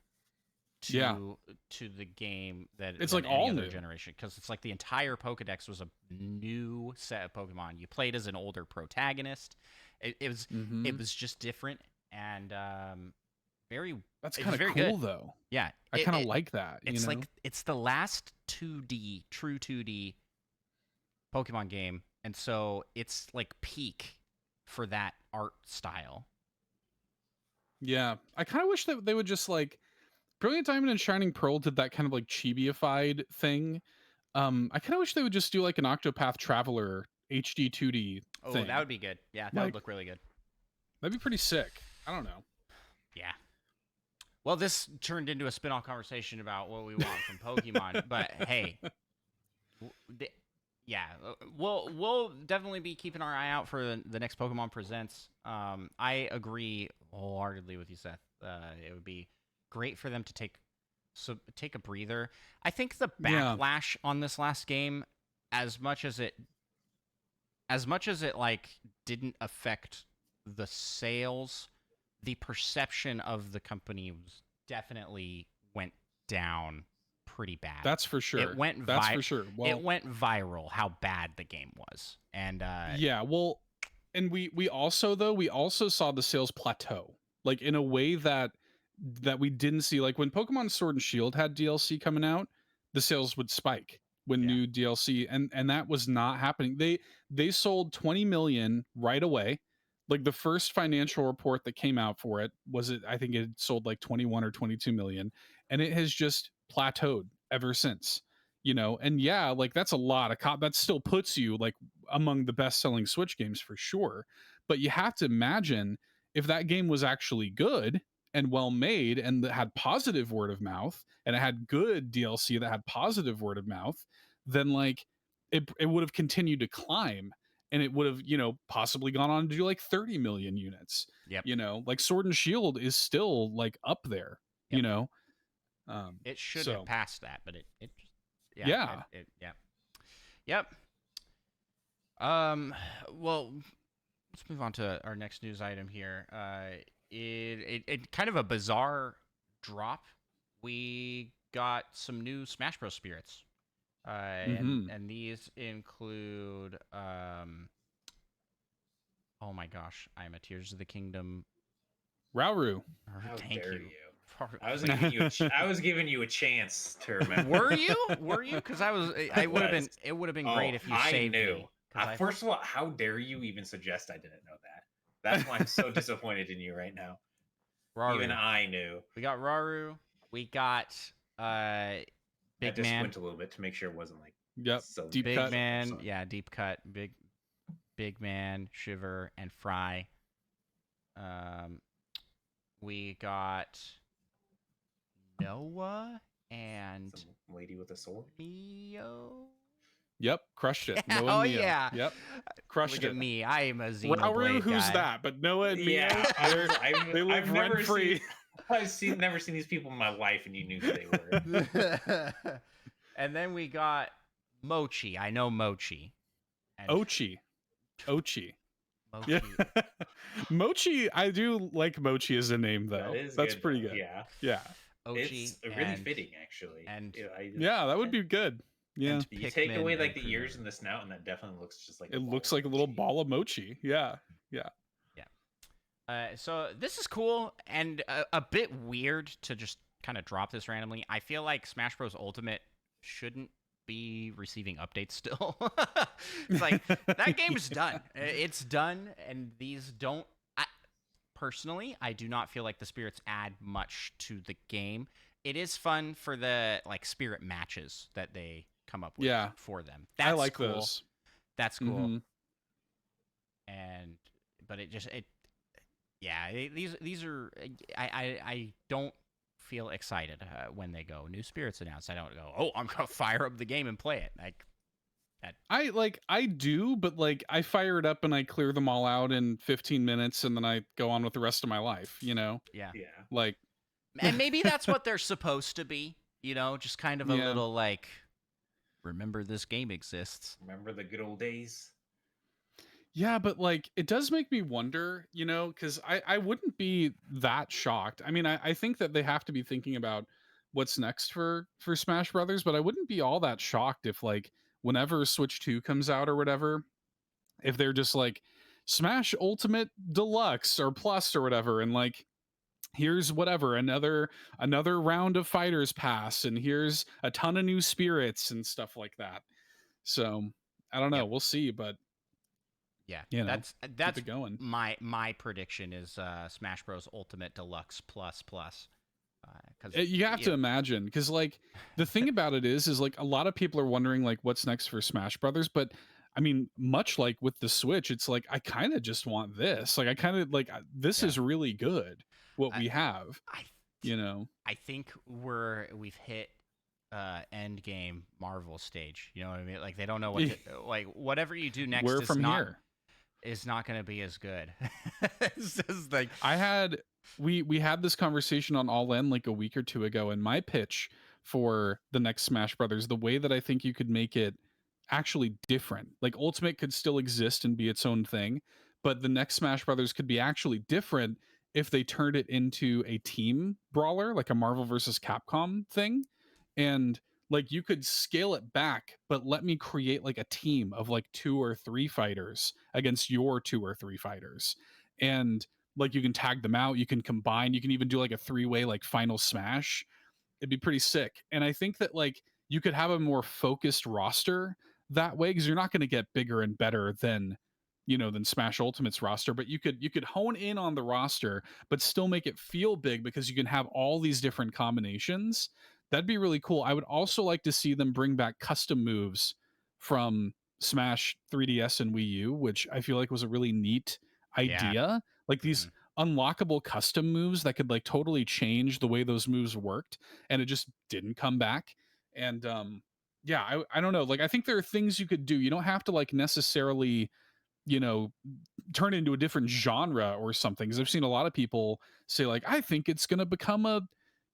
to the game that it's than like any all other new. generation, because it's like the entire Pokedex was a new set of Pokemon. You played as an older protagonist. It was just different and very. That's It was kind of very cool good. though. Yeah, I kind of like that. it's You know? like it's the last true 2D Pokemon game, and so it's like peak for that art style. Yeah, I kind of wish that they would just like Brilliant Diamond and Shining Pearl did that kind of like chibi-ified thing. I kind of wish they would just do like an Octopath Traveler HD 2D Oh, thing. that would be good. Yeah, that Like- would look really good. That'd be pretty sick. I don't know. Yeah. Well, this turned into a spin-off conversation about what we want from Pokemon, but hey, yeah, we'll definitely be keeping our eye out for the next Pokemon Presents. I agree wholeheartedly with you, Seth. It would be great for them to take a breather. I think the Yeah. backlash on this last game, as much as it like didn't affect the sales, the perception of the company was definitely went down pretty bad. That's for sure. It went That's for sure. Well, it went viral how bad the game was. And yeah, well, and we also saw the sales plateau, like in a way that we didn't see. Like when Pokemon Sword and Shield had DLC coming out, the sales would spike when Yeah. new DLC, and that was not happening. They sold 20 million right away. Like the first financial report that came out for it I think it sold like 21 or 22 million, and it has just plateaued ever since. You know, and yeah, like that's a lot of that still puts you like among the best-selling Switch games for sure. But you have to imagine if that game was actually good and well made and that had positive word of mouth and it had good DLC that had positive word of mouth, then like it would have continued to climb, and it would have, you know, possibly gone on to do like 30 million units. Yep. You know, like Sword and Shield is still like up there, Yep. you know. It should so- have passed that, but it just Yeah. Yep. Well, let's move on to our next news item here. It kind of a bizarre drop. We got some new Smash Bros. Spirits. And these include oh my gosh, I'm a Tears of the Kingdom. Rauru. How Thank dare you. you. I was giving you a chance to remember. Were you? Because it would have been great if you saved knew. me. 'Cause First of all, how dare you even suggest I didn't know that? That's why I'm so disappointed in you right now. Rauru. Even I knew. We got Rauru. We got I Big just Man. went a little bit to make sure it wasn't like Yep. so Deep Big cut. Man. Sorry. Yeah, deep cut. Big Man, Shiver, and Fry. We got Noah and Some lady with a sword. Mio. Yep, crushed it. Yeah, Noah oh and Mio. yeah. Yep, crushed Look it. at me. I am a Xenoblade Rauru, who's guy. that? But Noah and Mio, Yeah, they live I've never rent free. never seen these people in my life, and you knew who they were. And then we got Mochi. I know Mochi. And Ochi. Mochi. Yeah. Mochi, I do like Mochi as a name though. That is That's good, pretty though. good. Yeah, Yeah. Ochi. it's really and, fitting actually. and- Yeah, that would be good. Yeah. and You take Pikmin away like and the ears Prism. and the snout, and that definitely looks just like It looks like a little ball of Mochi. Yeah. So this is cool and a bit weird to just kind of drop this randomly. I feel like Smash Bros. Ultimate shouldn't be receiving updates still. It's like that game's done. It's done, and these don't. Personally, I do not feel like the spirits add much to the game. It is fun for the like spirit matches that they come up with Yeah. for them. I That's like cool. those. That's cool. Mhm. But these are I don't feel excited when they go new spirits announced. I don't go, oh, I'm gonna fire up the game and play it. Like I do, but like I fire it up and I clear them all out in 15 minutes and then I go on with the rest of my life, you know? yeah. Like And maybe that's what they're supposed to be, you know, just kind of a Yeah. little like, remember this game exists. Remember the good old days? yeah, but like it does make me wonder, you know, because I wouldn't be that shocked. I mean, I think that they have to be thinking about what's next for Smash Brothers, but I wouldn't be all that shocked if like whenever Switch 2 comes out or whatever, if they're just like Smash Ultimate Deluxe or Plus or whatever, and like here's whatever another round of Fighters Pass, and here's a ton of new spirits and stuff like that. So I don't know, Yep. we'll see, but Yeah, you know, that's keep it going. my prediction is Smash Bros. Ultimate Deluxe Plus. Because You have to imagine, because like the thing about it is like a lot of people are wondering like what's next for Smash Brothers, but I mean, much like with the Switch, it's like I kind of just want this. Like I kind of like this is really good what we have. I You know, I think we've hit end game Marvel stage. You know what I mean? Like they don't know what to, like whatever you do next where is from not here is not going to be as good. It's just like we had this conversation on All In like a week or two ago, and my pitch for the next Smash Brothers, the way that I think you could make it actually different, like Ultimate could still exist and be its own thing, but the next Smash Brothers could be actually different if they turned it into a team brawler, like a Marvel versus Capcom thing, and like you could scale it back, but let me create like a team of like 2 or 3 fighters against your 2 or 3 fighters, and like you can tag them out, you can combine, you can even do like a 3-way like final smash. It'd be pretty sick. And I think that like you could have a more focused roster that way, because you're not going to get bigger and better than than Smash Ultimate's roster, but you could hone in on the roster but still make it feel big because you can have all these different combinations. That'd be really cool. I would also like to see them bring back custom moves from Smash 3DS and Wii U, which I feel like was a really neat idea. Like these unlockable custom moves that could like totally change the way those moves worked, and it just didn't come back. And yeah, I don't know, like I think there are things you could do. You don't have to like necessarily you know turn into a different genre or something, because I've seen a lot of people say like I think it's going to become a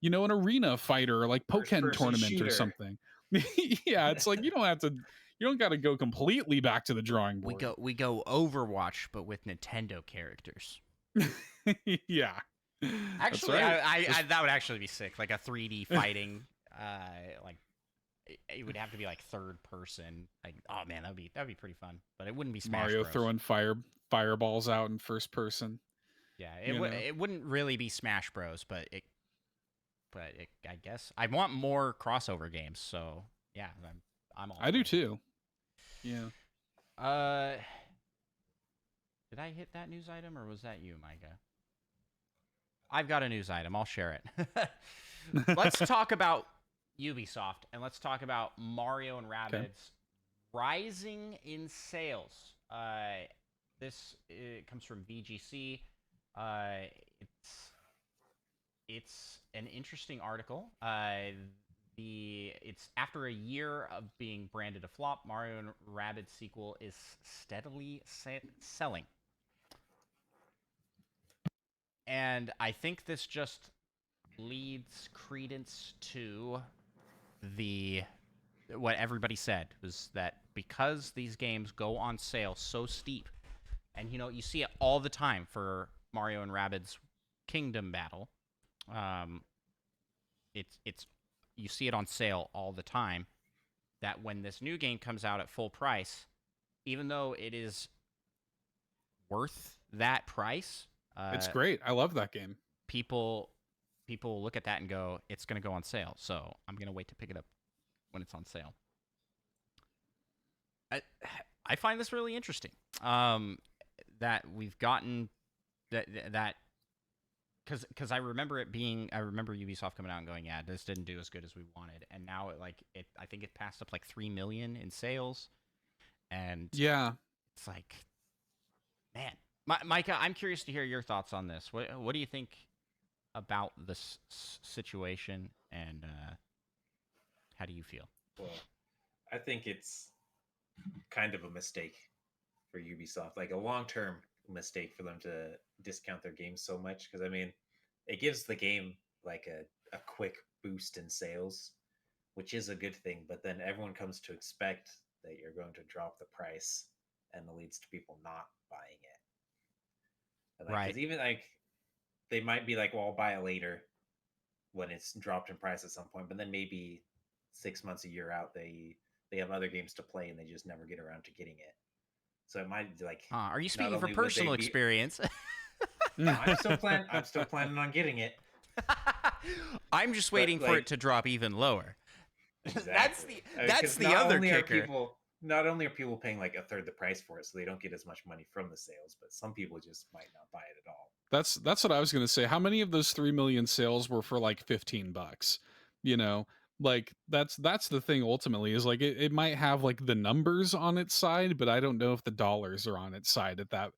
an arena fighter or like Pokken tournament shooter. or something. Yeah, it's like you don't got to go completely back to the drawing board. we go Overwatch but with Nintendo characters. Yeah, Actually, right. I that would actually be sick, like a 3D fighting like it would have to be like third person. Like, oh man, that'd be pretty fun. But it wouldn't be Smash Mario Bros. Throwing fireballs out in first person. Yeah, it wouldn't really be Smash Bros. But I guess I want more crossover games. So yeah, I'm all. I do too. Yeah. Did I hit that news item or was that you, Micah? I've got a news item. I'll share it. Let's talk about Ubisoft, and let's talk about Mario and Rabbids rising in sales. This comes from VGC. It's an interesting article. It's after a year of being branded a flop, Mario and Rabbids sequel is steadily selling. And I think this just leads credence to what everybody said, was that because these games go on sale so steep, and you see it all the time for Mario and Rabbids Kingdom Battle, it's you see it on sale all the time, that when this new game comes out at full price, even though it is worth that price, it's great. I love that game. People look at that and go, it's going to go on sale, so I'm going to wait to pick it up when it's on sale. I find this really interesting, that we've gotten that because I remember Ubisoft coming out and going, yeah, this didn't do as good as we wanted, and now I think it passed up like 3 million in sales, and yeah, it's like, man. Micah, I'm curious to hear your thoughts on this. What do you think about this situation, and how do you feel? Well, I think it's kind of a mistake for Ubisoft, like a long-term mistake for them to discount their games so much, because I mean, it gives the game like a quick boost in sales, which is a good thing, but then everyone comes to expect that you're going to drop the price, and it leads to people not buying it. And, like, right. 'cause even like they might be like, well, I'll buy it later when it's dropped in price at some point, but then maybe 6 months, a year out, they have other games to play and they just never get around to getting it. So it might like. Are you speaking from personal experience? No, I'm still planning on getting it. I'm just waiting for it to drop even lower. Exactly. That's the other kicker. Not only are people paying like a third the price for it, so they don't get as much money from the sales, but some people just might not buy it at all. That's what I was going to say. How many of those 3 million sales were for like $15? You know, like that's the thing ultimately is like it might have like the numbers on its side, but I don't know if the dollars are on its side at that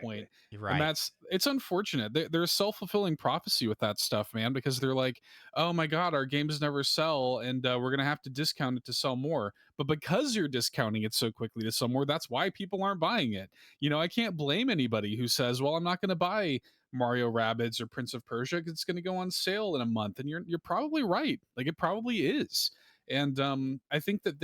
point. Right. And it's unfortunate. There's self-fulfilling prophecy with that stuff, man, because they're like, oh my God, our games never sell and we're going to have to discount it to sell more. But because you're discounting it so quickly to sell more, that's why people aren't buying it. You know, I can't blame anybody who says, well, I'm not going to buy Mario Rabbids or Prince of Persia, it's going to go on sale in a month. And you're probably right. Like it probably is. And I think that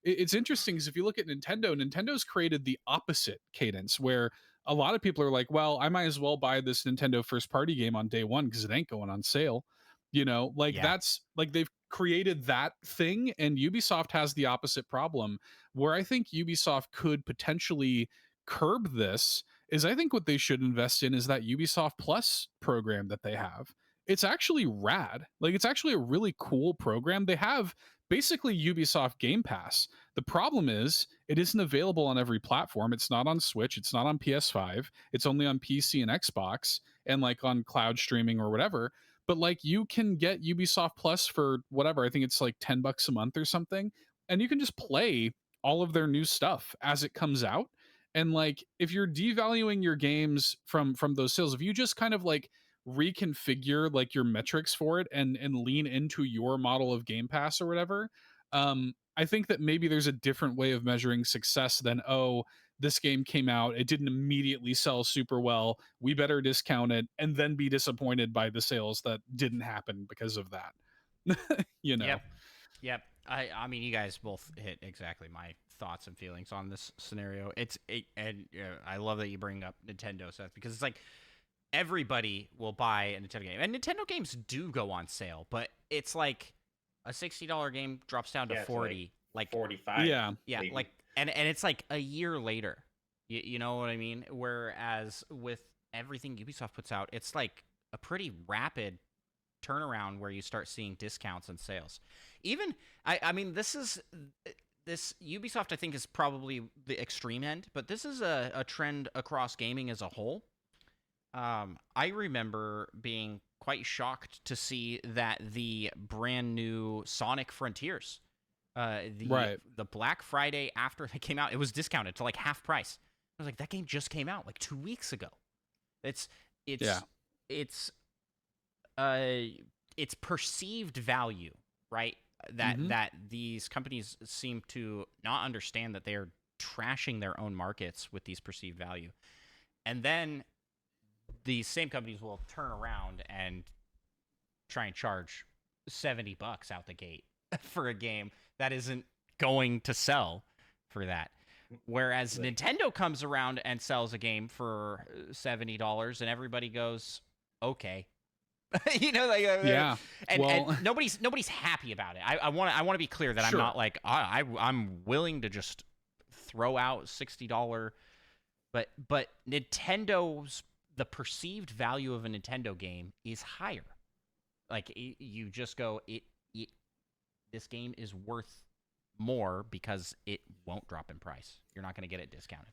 it's interesting because if you look at Nintendo's created the opposite cadence where a lot of people are like, well, I might as well buy this Nintendo first party game on day one because it ain't going on sale. You know, like that's like they've created that thing, and Ubisoft has the opposite problem where I think Ubisoft could potentially curb this is I think what they should invest in is that Ubisoft Plus program that they have. It's actually rad. Like it's actually a really cool program. They have basically Ubisoft Game Pass. The problem is it isn't available on every platform. It's not on Switch, it's not on PS5. It's only on PC and Xbox and like on cloud streaming or whatever. But like you can get Ubisoft Plus for whatever, I think it's like $10 a month or something, and you can just play all of their new stuff as it comes out. And like if you're devaluing your games from those sales, if you just kind of like reconfigure like your metrics for it and lean into your model of Game Pass or whatever, I think that maybe there's a different way of measuring success than, oh, this game came out, it didn't immediately sell super well, we better discount it and then be disappointed by the sales that didn't happen because of that. You know. Yep. I mean, you guys both hit exactly my thoughts and feelings on this scenario. I love that you bring up Nintendo, Seth, because it's like everybody will buy a Nintendo game, and Nintendo games do go on sale, but it's like a $60 game drops down to 40, like 45. Yeah, maybe. Like, and it's like a year later. You know what I mean? Whereas with everything Ubisoft puts out, it's like a pretty rapid turnaround where you start seeing discounts and sales. Even I mean, this Ubisoft I think is probably the extreme end, but this is a trend across gaming as a whole. I remember being quite shocked to see that the brand new Sonic Frontiers, the Black Friday after they came out, it was discounted to like half price. I was like, that game just came out like 2 weeks ago. It's perceived value, right? That these companies seem to not understand that they're trashing their own markets with these perceived value. And then these same companies will turn around and try and charge $70 out the gate for a game that isn't going to sell for that. Whereas Nintendo comes around and sells a game for $70 and everybody goes, okay. You know, like, and nobody's happy about it. I want to be clear that I'm not like I'm willing to just throw out $60, but Nintendo's the perceived value of a Nintendo game is higher. Like you just go, this game is worth more because it won't drop in price. You're not going to get it discounted.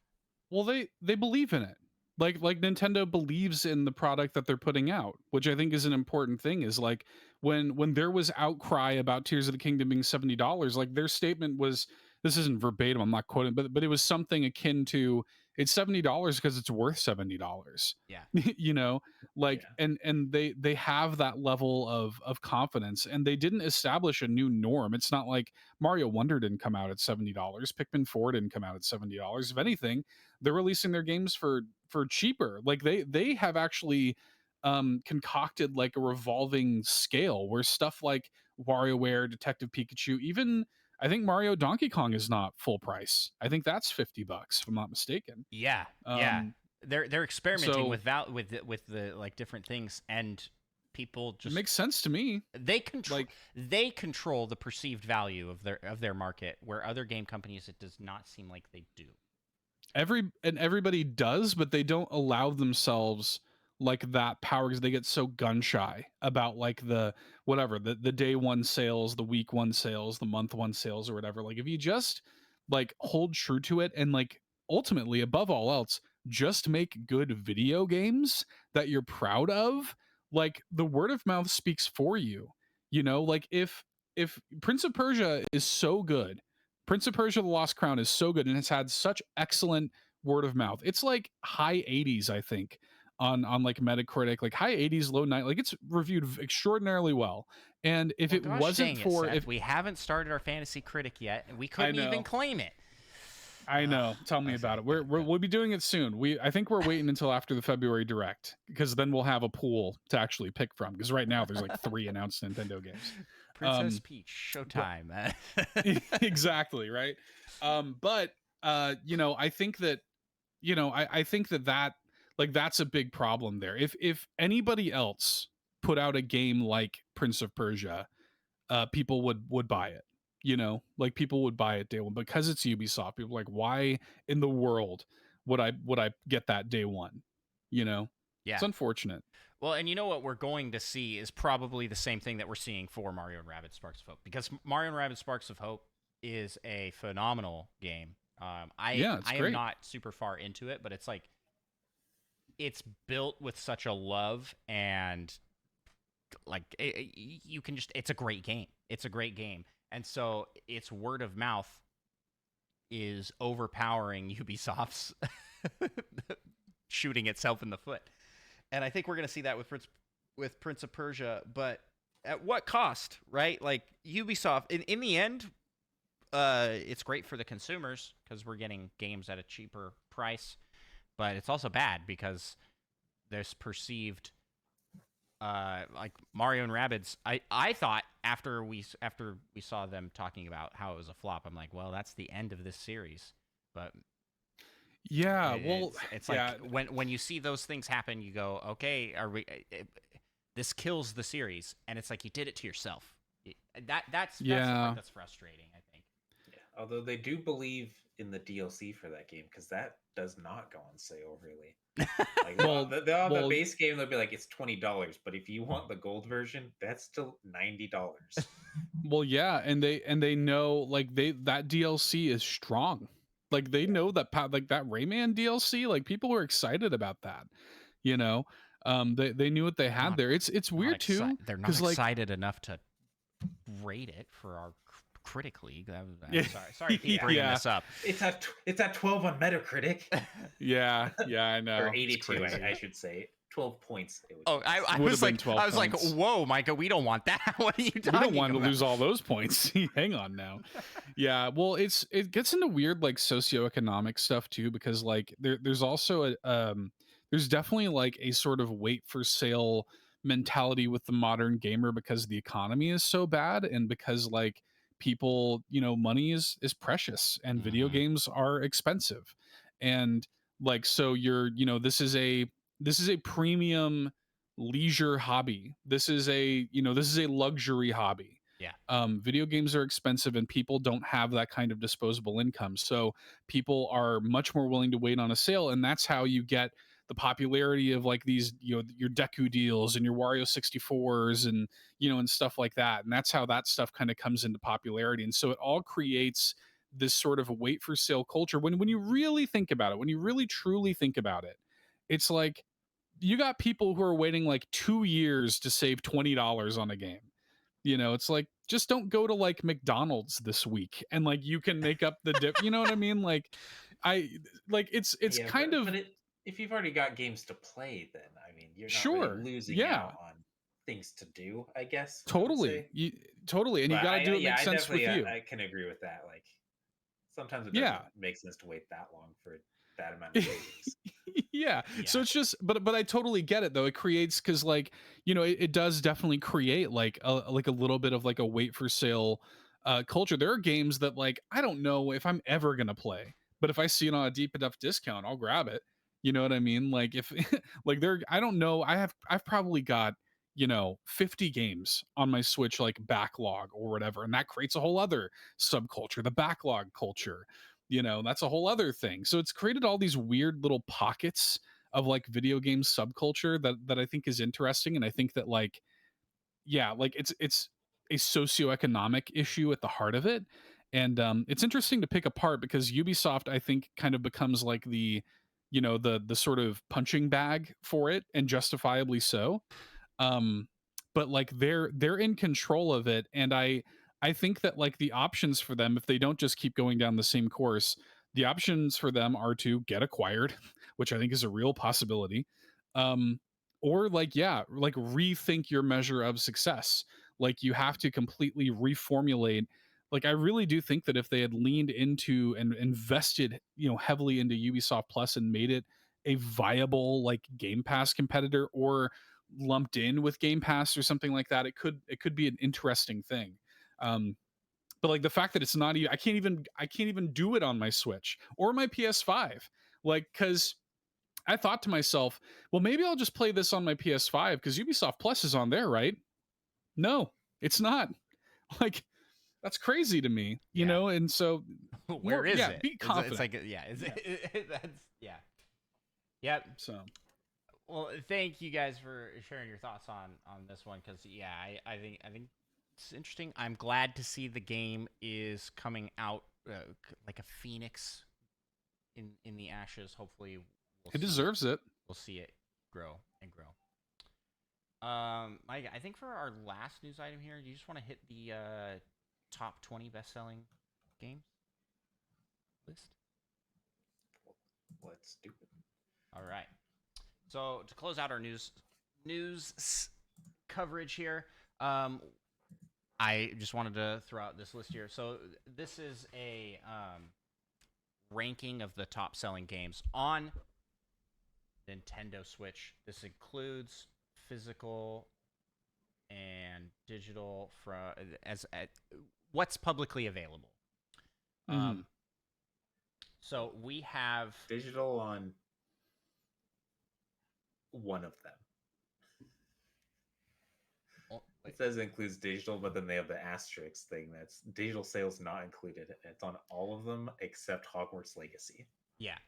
Well, they believe in it. Like Nintendo believes in the product that they're putting out, which I think is an important thing. Is like when there was outcry about Tears of the Kingdom being $70, like their statement was, this isn't verbatim, I'm not quoting, but it was something akin to, it's $70 because it's worth $70. Yeah. You know, like and they have that level of confidence, and they didn't establish a new norm. It's not like Mario Wonder didn't come out at $70, Pikmin 4 didn't come out at $70. If anything, they're releasing their games for cheaper. Like they have actually concocted like a revolving scale where stuff like WarioWare, Detective Pikachu, even I think Mario Donkey Kong is not full price. I think that's $50 if I'm not mistaken. Yeah. They're experimenting with the like different things, and People It just makes sense to me. they control the perceived value of their market, where other game companies, it does not seem like they do. Everybody does, but they don't allow themselves like that power because they get so gun shy about like the whatever the day one sales, the week one sales, the month one sales or whatever. Like if you just like hold true to it and like ultimately above all else just make good video games that you're proud of, like the word of mouth speaks for you. You know, like if Prince of Persia is so good, Prince of Persia: The Lost Crown is so good and it's had such excellent word of mouth. It's like high 80s, I think, on like Metacritic, like high 80s, low 90s. Like it's reviewed extraordinarily well. And if Well, it gosh wasn't dang it, for Seth, if we haven't started our fantasy critic yet, and we I couldn't even know, claim it. I know. Tell me about it. We'll be doing it soon. I think we're waiting until after the February Direct because then we'll have a pool to actually pick from. Because right now there's like 3 announced Nintendo games. Princess Peach, Showtime. Exactly, right. But you know, I think that I think that like that's a big problem there. If anybody else put out a game like Prince of Persia, people would buy it. You know, like people would buy it day one because it's Ubisoft. People are like, why in the world would I get that day one? You know, Yeah. it's unfortunate. Well, and you know what we're going to see is probably the same thing that we're seeing for Mario and Rabbids Sparks of Hope, because Mario and Rabbids Sparks of Hope is a phenomenal game. Yeah, it's I am great. not super far into it, but it's like it's built with such a love, and like you can just, it's a great game. It's a great game. And so its word of mouth is overpowering Ubisoft's shooting itself in the foot. And I think we're going to see that with Prince of Persia, but at what cost, right? Like Ubisoft, in the end, it's great for the consumers because we're getting games at a cheaper price, but it's also bad because there's perceived, like Mario and Rabbids. I thought after we saw them talking about how it was a flop, I'm like, well, that's the end of this series. But yeah, well, it's yeah, like when you see those things happen, you go, okay, are we? This kills the series, and it's like you did it to yourself. That's the part that's frustrating, I think. Yeah, although they do believe in the DLC for that game because that does not go on sale really. Like they'll have the base game, they'll be like it's $20, but if you want the gold version, that's still $90. Well, yeah, and they know like that DLC is strong. Like they know that like that Rayman DLC, like people were excited about that. You know, they knew what they had there. It's weird too. They're not excited enough to rate it for our critic league. I'm sorry to keep bringing this up. It's at 12 on Metacritic. yeah, I know. Or 82, I should say. 12 points. I was like, whoa, Micah, we don't want that. What are you talking about? We don't want to lose all those points. Hang on now. Yeah, well, it gets into weird like socioeconomic stuff too, because like there's also there's definitely like a sort of wait for sale mentality with the modern gamer because the economy is so bad and because like people, you know, money is precious and video games are expensive. And like so you're, you know, this is a premium leisure hobby. This is a luxury hobby. Yeah. Video games are expensive and people don't have that kind of disposable income. So people are much more willing to wait on a sale. And that's how you get the popularity of like these, you know, your Deku deals and your Wario 64s and, you know, and stuff like that. And that's how that stuff kind of comes into popularity. And so it all creates this sort of wait for sale culture. When you really think about it, when you really truly think about it, it's like you got people who are waiting like 2 years to save $20 on a game. You know, it's like just don't go to like McDonald's this week and like you can make up the dip. You know what I mean? Like it's kind of. But if you've already got games to play, then I mean you're not really losing out on things to do, I guess. Totally, totally, and you got to do it make sense with you. I can agree with that. Like sometimes it doesn't make sense to wait that long for that amount of savings. yeah. So it's just, but I totally get it though. It creates, because like, you know, it does definitely create like a little bit of like a wait for sale culture. There are games that like I don't know if I'm ever gonna play, but if I see it on a deep enough discount, I'll grab it. You know what I mean? Like if like I don't know. I've probably got, 50 games on my Switch, like backlog or whatever. And that creates a whole other subculture, the backlog culture. That's a whole other thing. So it's created all these weird little pockets of like video game subculture that I think is interesting. And I think that like, yeah, like it's a socioeconomic issue at the heart of it. And it's interesting to pick apart because Ubisoft, I think, kind of becomes like the sort of punching bag for it, and justifiably so. But like they're in control of it, and I think that like the options for them, if they don't just keep going down the same course, the options for them are to get acquired, which I think is a real possibility. Or like, yeah, like rethink your measure of success. Like you have to completely reformulate. Like I really do think that if they had leaned into and invested, heavily into Ubisoft Plus and made it a viable like Game Pass competitor, or lumped in with Game Pass or something like that, it could be an interesting thing. But like the fact that it's not even, I can't even do it on my Switch or my PS5, like, because I thought to myself, well, maybe I'll just play this on my PS5 because Ubisoft Plus is on there, right? No, it's not. Like, that's crazy to me, And so, where is it? Be confident. It's like, that's yep. So, well, thank you guys for sharing your thoughts on this one, because I think it's interesting. I'm glad to see the game is coming out like a phoenix in the ashes. Hopefully, it deserves it. We'll see it grow and grow. Mike, I think for our last news item here, do you just want to hit the top 20 best-selling games list? Let's do it. All right. So to close out our news coverage here, I just wanted to throw out this list here. So this is a ranking of the top-selling games on Nintendo Switch. This includes physical and digital as what's publicly available. So we have digital on one of them. It says it includes digital, but then they have the asterisk thing that's digital sales not included. It's on all of them except Hogwarts Legacy. Yeah.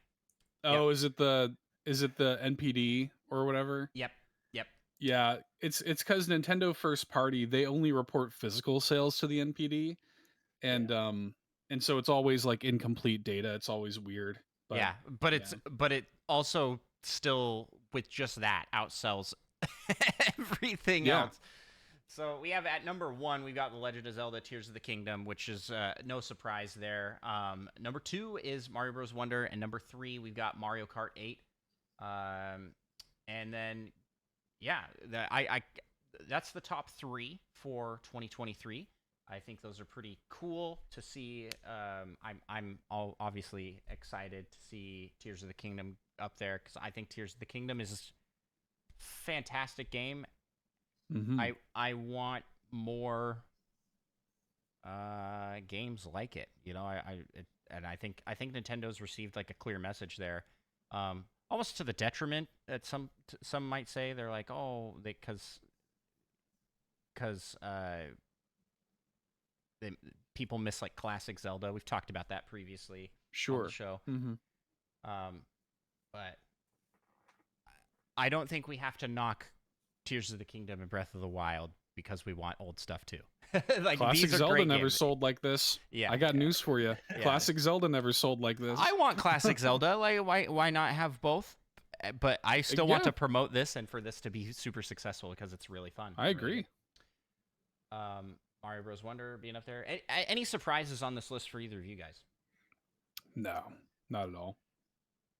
Oh, yep. Is it the NPD or whatever? Yep. Yeah, it's because Nintendo first party, they only report physical sales to the NPD, and so it's always like incomplete data. It's always weird. But it also still, with just that, outsells everything else. So we have at number 1, we've got The Legend of Zelda: Tears of the Kingdom, which is no surprise there. Number 2 is Mario Bros. Wonder, and number 3 we've got Mario Kart 8. And then that's the top 3 for 2023. I think those are pretty cool to see. I'm obviously excited to see Tears of the Kingdom up there, because I think Tears of the Kingdom is a fantastic game. Mm-hmm. I want more games like it. I think Nintendo's received like a clear message there. Almost to the detriment that some might say. They're like, oh, because people miss like classic Zelda. We've talked about that previously on the show. Mm-hmm. But I don't think we have to knock Tears of the Kingdom and Breath of the Wild because we want old stuff too. Like, classic Zelda never sold like this. Yeah, I got news for you. Yeah. Classic Zelda never sold like this. I want classic Zelda. Like, why not have both? But I still want to promote this and for this to be super successful because it's really fun. I agree. Mario Bros. Wonder being up there. Any surprises on this list for either of you guys? No, not at all.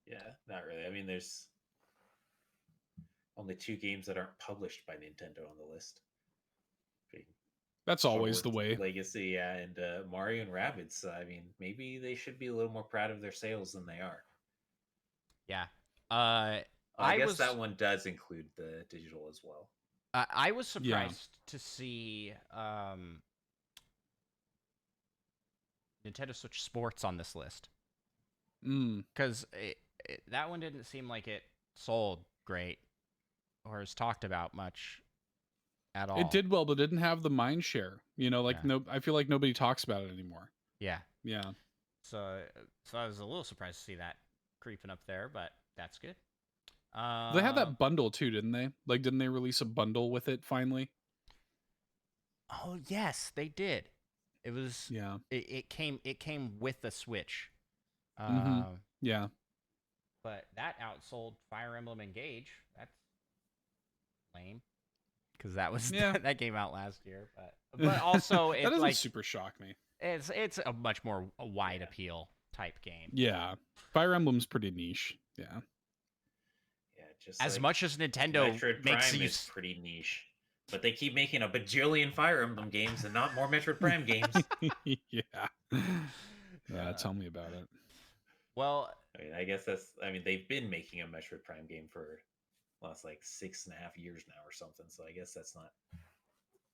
Yeah, not really. I mean, there's only 2 games that aren't published by Nintendo on the list. That's always the way. Legacy, and Mario and Rabbids. I mean, maybe they should be a little more proud of their sales than they are. Yeah. I guess that one does include the digital as well. I was surprised to see Nintendo Switch Sports on this list. Because that one didn't seem like it sold great or is talked about much. at all. It did well, but didn't have the mind share. Like Yeah. I feel like nobody talks about it anymore. Yeah. Yeah. So I was a little surprised to see that creeping up there, but that's good. They had that bundle too, didn't they? Like, didn't they release a bundle with it finally? Oh yes, they did. It was Yeah. it came with the Switch. Mm-hmm. Yeah. But that outsold Fire Emblem Engage. That's lame. Because that was that came out last year, but also that it's doesn't like super shock me. It's a much more wide appeal type game. Yeah, Fire Emblem's pretty niche. Yeah, just as like much as Nintendo Metroid makes Prime is pretty niche, but they keep making a bajillion Fire Emblem games and not more Metroid Prime games. Yeah. Tell me about it. Well, I mean, I guess they've been making a Metroid Prime game for last like 6.5 years now or something. So I guess that's not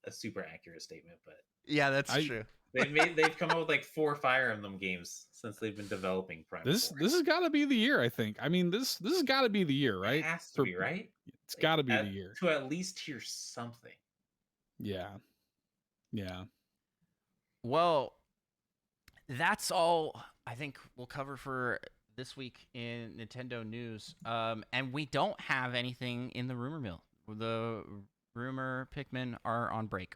a super accurate statement, but yeah, that's true. They've come out with like 4 Fire Emblem games since they've been developing Prime. This has got to be the year, I think. I mean, this has got to be the year, right? It has to be, right? It's got to be the year to at least hear something. Yeah. Well, that's all I think we'll cover for this week in Nintendo news. And we don't have anything in the rumor mill. The rumor Pikmin are on break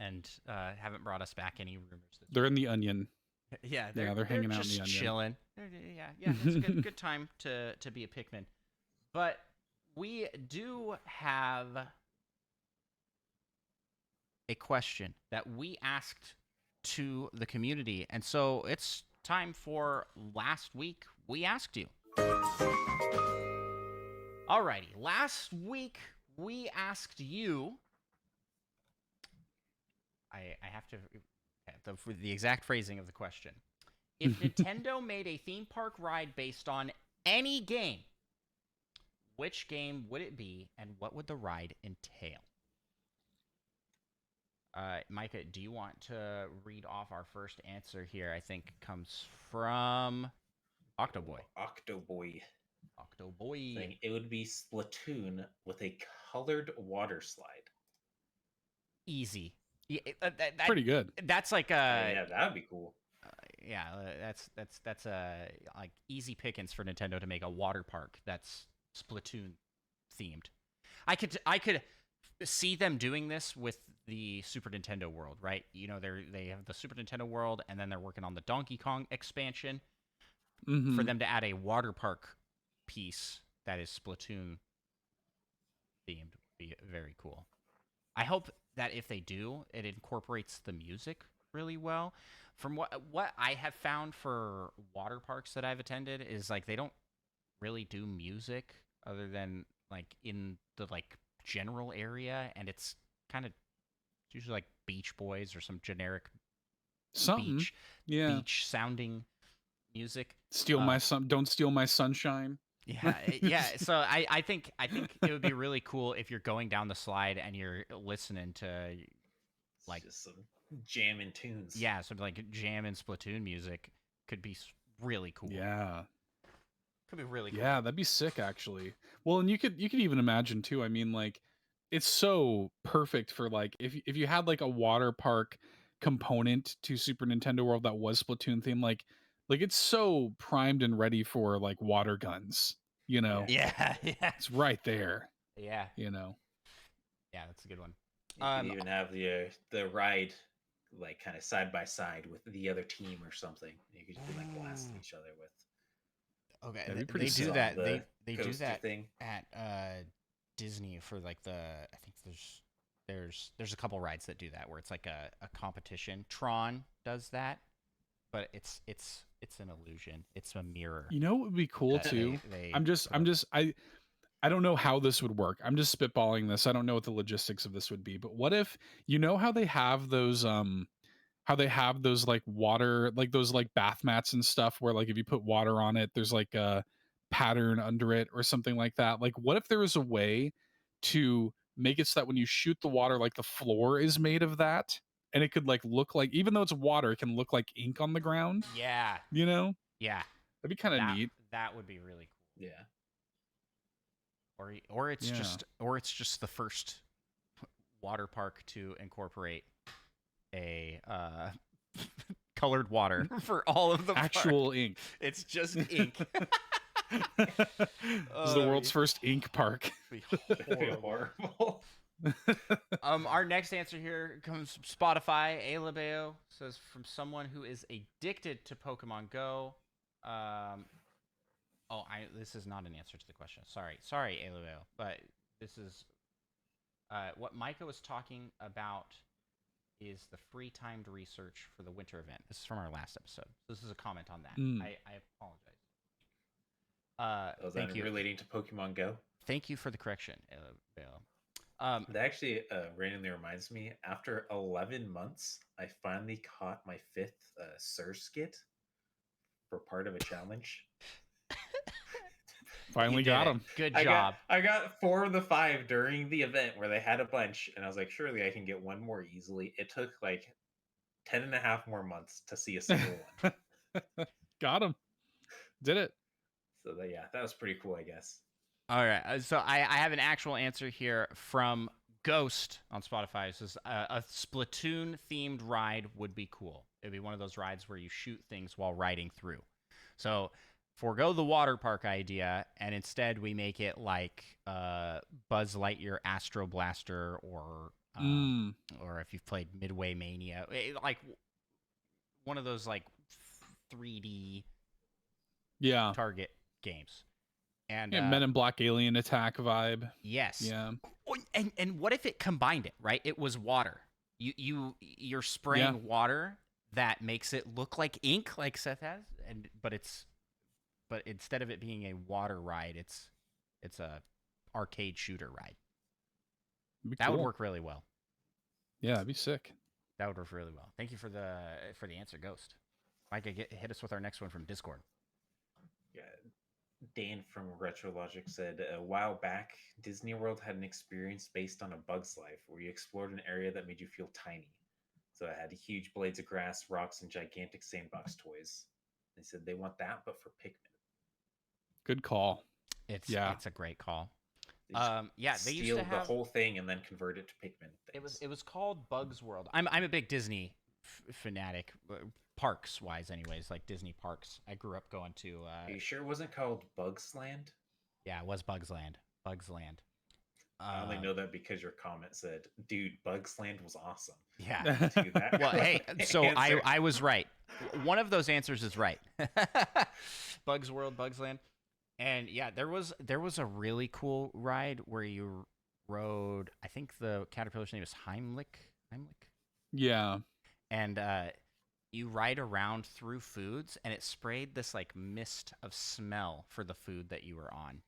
and haven't brought us back any rumors. They're in the onion. Yeah, they're hanging out in the onion, chilling. Yeah, it's a good time to be a Pikmin. But we do have a question that we asked to the community, and so it's time for Last Week We Asked You. Alrighty, last week we asked you. I have to for the exact phrasing of the question. If Nintendo made a theme park ride based on any game, which game would it be, and what would the ride entail? Micah, do you want to read off our first answer here? I think comes from Octoboy. Octoboy. Saying it would be Splatoon with a colored water slide. Easy. Yeah, pretty good. That's like yeah, that'd be cool. Yeah, that's like easy pickings for Nintendo to make a water park that's Splatoon themed. I could see them doing this with the Super Nintendo World, right? They have the Super Nintendo World, and then they're working on the Donkey Kong expansion. For them to add a water park piece that is Splatoon themed would be very cool. I hope that if they do, it incorporates the music really well. From what I have found for water parks that I've attended is like they don't really do music other than like in the like general area, and it's kind of usually like Beach Boys or some generic beach sounding music. Don't steal my sunshine. Yeah. So I think it would be really cool if you're going down the slide and you're listening to like just some jamming tunes. Yeah, something like jam and Splatoon music could be really cool. Yeah. Could be really cool. Yeah, that'd be sick actually. Well, and you could even imagine too. I mean, like it's so perfect for like if you had like a water park component to Super Nintendo World that was Splatoon themed, like it's so primed and ready for like water guns, Yeah. It's right there. Yeah. Yeah, that's a good one. You could even have the ride like kind of side by side with the other team or something. You could just be like blasting each other with. Okay, they do that. They do that thing at Disney for like I think there's a couple rides that do that where it's like a competition. Tron does that, but it's an illusion. It's a mirror. What would be cool too? I don't know how this would work. I'm just spitballing this. I don't know what the logistics of this would be, but what if how they have those like water, like those like bath mats and stuff where like if you put water on it, there's like a pattern under it or something like that. Like what if there was a way to make it so that when you shoot the water, like the floor is made of that and it could like look like, even though it's water, it can look like ink on the ground. Yeah. Yeah. That'd be kind of neat. That would be really cool. Yeah. Or it's just the first water park to incorporate a colored water for all of the actual park. ink. It's just ink. This is the world's first ink park. That'd be horrible. Our next answer here comes from Spotify. Alabeo says, from someone who is addicted to Pokemon Go. This is not an answer to the question. Sorry, Alabeo, but this is what Micah was talking about. Is the free timed research for the winter event? This is from our last episode. This is a comment on that. I apologize. Thank you. Relating to Pokemon Go. Thank you for the correction, Alabeo. That actually randomly reminds me, after 11 months, I finally caught my 5th Surskit for part of a challenge. Finally got him. Good job. I got 4 of the 5 during the event where they had a bunch, and I was like, surely I can get one more easily. It took like 10 and a half more months to see a single one. Got him. Did it. So that was pretty cool, I guess. All right, so I have an actual answer here from Ghost on Spotify. It says a Splatoon-themed ride would be cool. It'd be one of those rides where you shoot things while riding through. So forego the water park idea, and instead we make it like Buzz Lightyear Astro Blaster, or if you've played Midway Mania, like one of those like 3D target games. And Men in Black Alien Attack vibe. Yes. Yeah. And what if it combined it, right? It was water. You're spraying water that makes it look like ink, like Seth has, but instead of it being a water ride, it's a arcade shooter ride. That would work really well. Yeah, that'd be sick. That would work really well. Thank you for the answer, Ghost. Micah, hit us with our next one from Discord. Yeah. Dan from Retro Logic said, a while back, Disney World had an experience based on A Bug's Life where you explored an area that made you feel tiny. So it had huge blades of grass, rocks, and gigantic sandbox toys. They said they want that, but for Pikmin. Good call. It's a great call. They used to have the whole thing and then convert it to Pikmin things. It was called Bugs World. I'm a big Disney fanatic. Parks wise, anyways, like Disney parks. I grew up going to. Are you sure it wasn't called Bugs Land? Yeah, it was Bugs Land. Bugs Land. I only know that because your comment said, "Dude, Bugs Land was awesome." Yeah. Well, hey, so I was right. One of those answers is right. Bugs World, Bugs Land, and yeah, there was a really cool ride where you rode. I think the caterpillar's name is Heimlich. Yeah. And you ride around through foods, and it sprayed this like mist of smell for the food that you were on.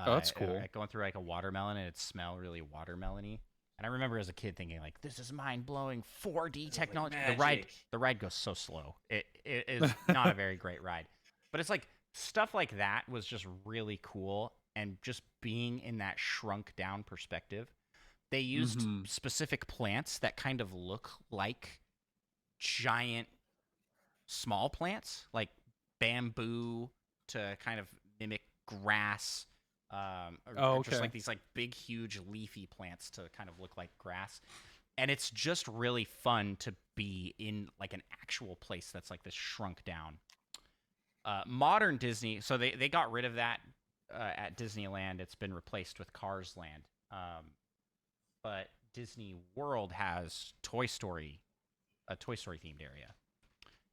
That's cool. Going through like a watermelon, and it smelled really watermelony. And I remember as a kid thinking like, "This is mind-blowing 4D technology." Like the ride goes so slow. It is not a very great ride, but it's like stuff like that was just really cool, and just being in that shrunk down perspective. They used specific plants that kind of look like giant small plants, like bamboo, to kind of mimic grass, just like these like big huge leafy plants to kind of look like grass. And it's just really fun to be in like an actual place that's like this shrunk down. Modern Disney, so they got rid of that at Disneyland. It's been replaced with Cars Land. But Disney World has a Toy Story themed area,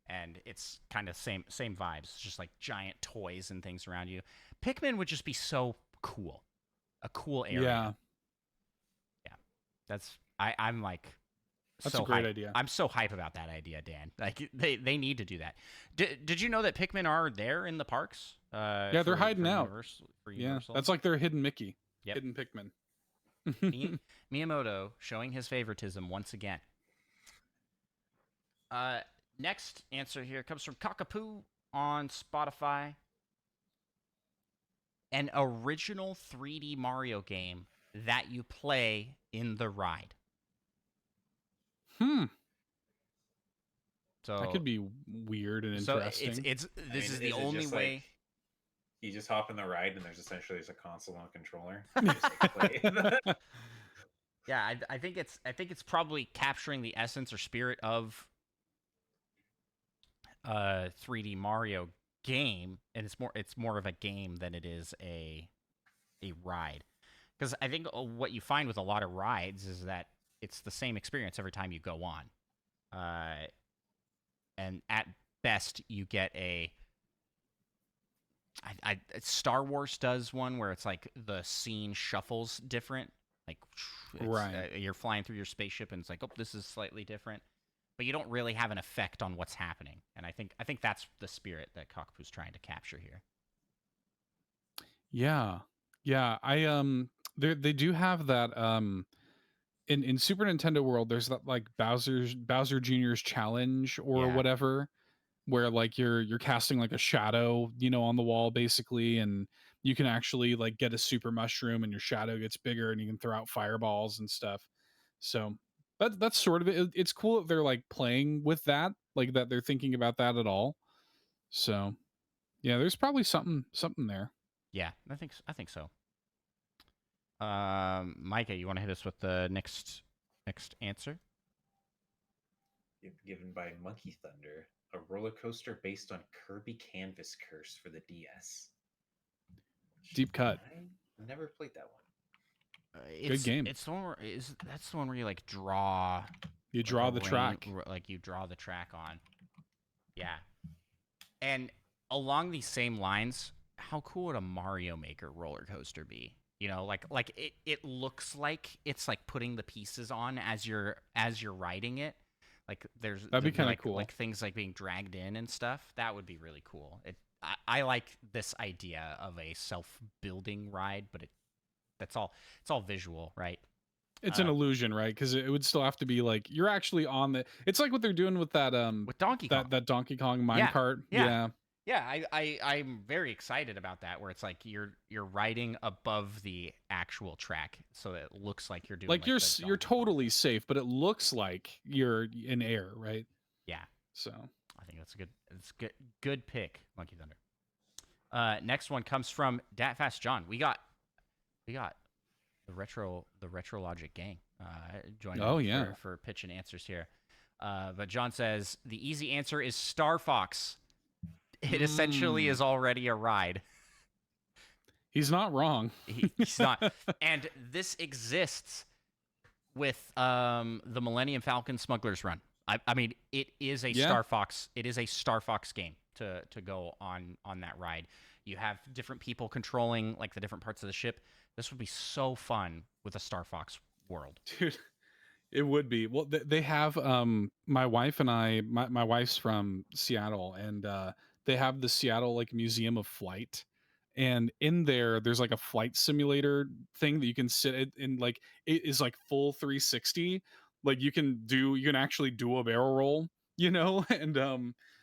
and it's kind of same vibes. It's just like giant toys and things around you. Pikmin would just be so cool, a cool area. Yeah. I'm like, that's so a great hype. idea. I'm so hype about that idea, Dan. Like they need to do that. Did you know that Pikmin are there in the parks? Yeah, they're hiding out. Universal. That's like their hidden Mickey. Yep. Hidden Pikmin. Miyamoto showing his favoritism once again. Next answer here comes from Cockapoo on Spotify. An original 3D Mario game that you play in the ride. So that could be weird and interesting. So this is the only way. Like, you just hop in the ride and there's a console and controller. You just, like, play. Yeah, I think it's probably capturing the essence or spirit of 3D Mario game, and it's more of a game than it is a ride. Because I think what you find with a lot of rides is that it's the same experience every time you go on, and at best you get Star Wars does one where it's like the scene shuffles different, like Right. You're flying through your spaceship and it's like, oh, this is slightly different, but you don't really have an effect on what's happening. And I think that's the spirit that Cockpoo's trying to capture here. Yeah. Yeah. They do have that in Super Nintendo World, there's that like Bowser Jr.'s challenge or Yeah. whatever, where like you're casting like a shadow, on the wall basically, and you can actually like get a super mushroom and your shadow gets bigger and you can throw out fireballs and stuff. So that's sort of it. It's cool that they're like playing with that, like that they're thinking about that at all. So yeah, there's probably something there. Yeah, I think so. Micah, you want to hit us with the next answer? Given by Monkey Thunder, a roller coaster based on Kirby Canvas Curse for the DS. Deep cut. I never played that one. Good game. It's the one where that's the one where you like draw. You draw the track. Like you draw the track on. Yeah. And along these same lines, how cool would a Mario Maker roller coaster be? Like it looks like it's like putting the pieces on as you're riding it. Like that'd be kind of cool. Like things like being dragged in and stuff. That would be really cool. I like this idea of a self-building ride, but it's all visual, right? It's an illusion, right? Because it would still have to be like you're actually on the. It's like what they're doing with that with Donkey Kong. that Donkey Kong minecart. Yeah. I'm very excited about that. Where it's like you're riding above the actual track, so it looks like you're doing. Like you're totally safe, but it looks like you're in air, right? Yeah. So I think that's a good pick, Monkey Thunder. Next one comes from Dat Fast John. We got the retro logic gang joining for pitch and answers here. But John says the easy answer is Star Fox. It essentially is already a ride. He's not wrong. He's not. And this exists with the Millennium Falcon Smuggler's Run. I mean, it is a Star Fox. It is a Star Fox game to go on that ride. You have different people controlling like the different parts of the ship. This would be so fun with a Star Fox world. Dude, it would be. Well, they have my wife and I. My wife's from Seattle, and they have the Seattle like Museum of Flight, and in there's like a flight simulator thing that you can sit in. Like it is like full 360. Like you can actually do a barrel roll, and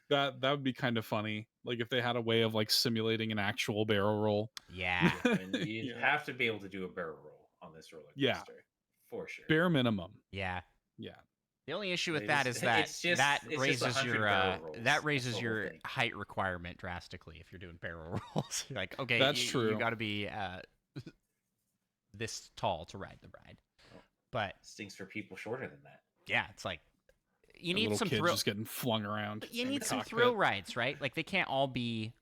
that would be kind of funny. Like if they had a way of like simulating an actual barrel roll. Yeah, and you have to be able to do a barrel roll on this roller coaster. Yeah, for sure. Bare minimum. Yeah. Yeah. The only issue with that is that raises your height requirement drastically if you're doing barrel rolls. Like, okay, that's true. You got to be this tall to ride the ride. But stinks for people shorter than that. Yeah, it's like you need some thrill. Just getting flung around. You need some thrill rides, right? Like they can't all be.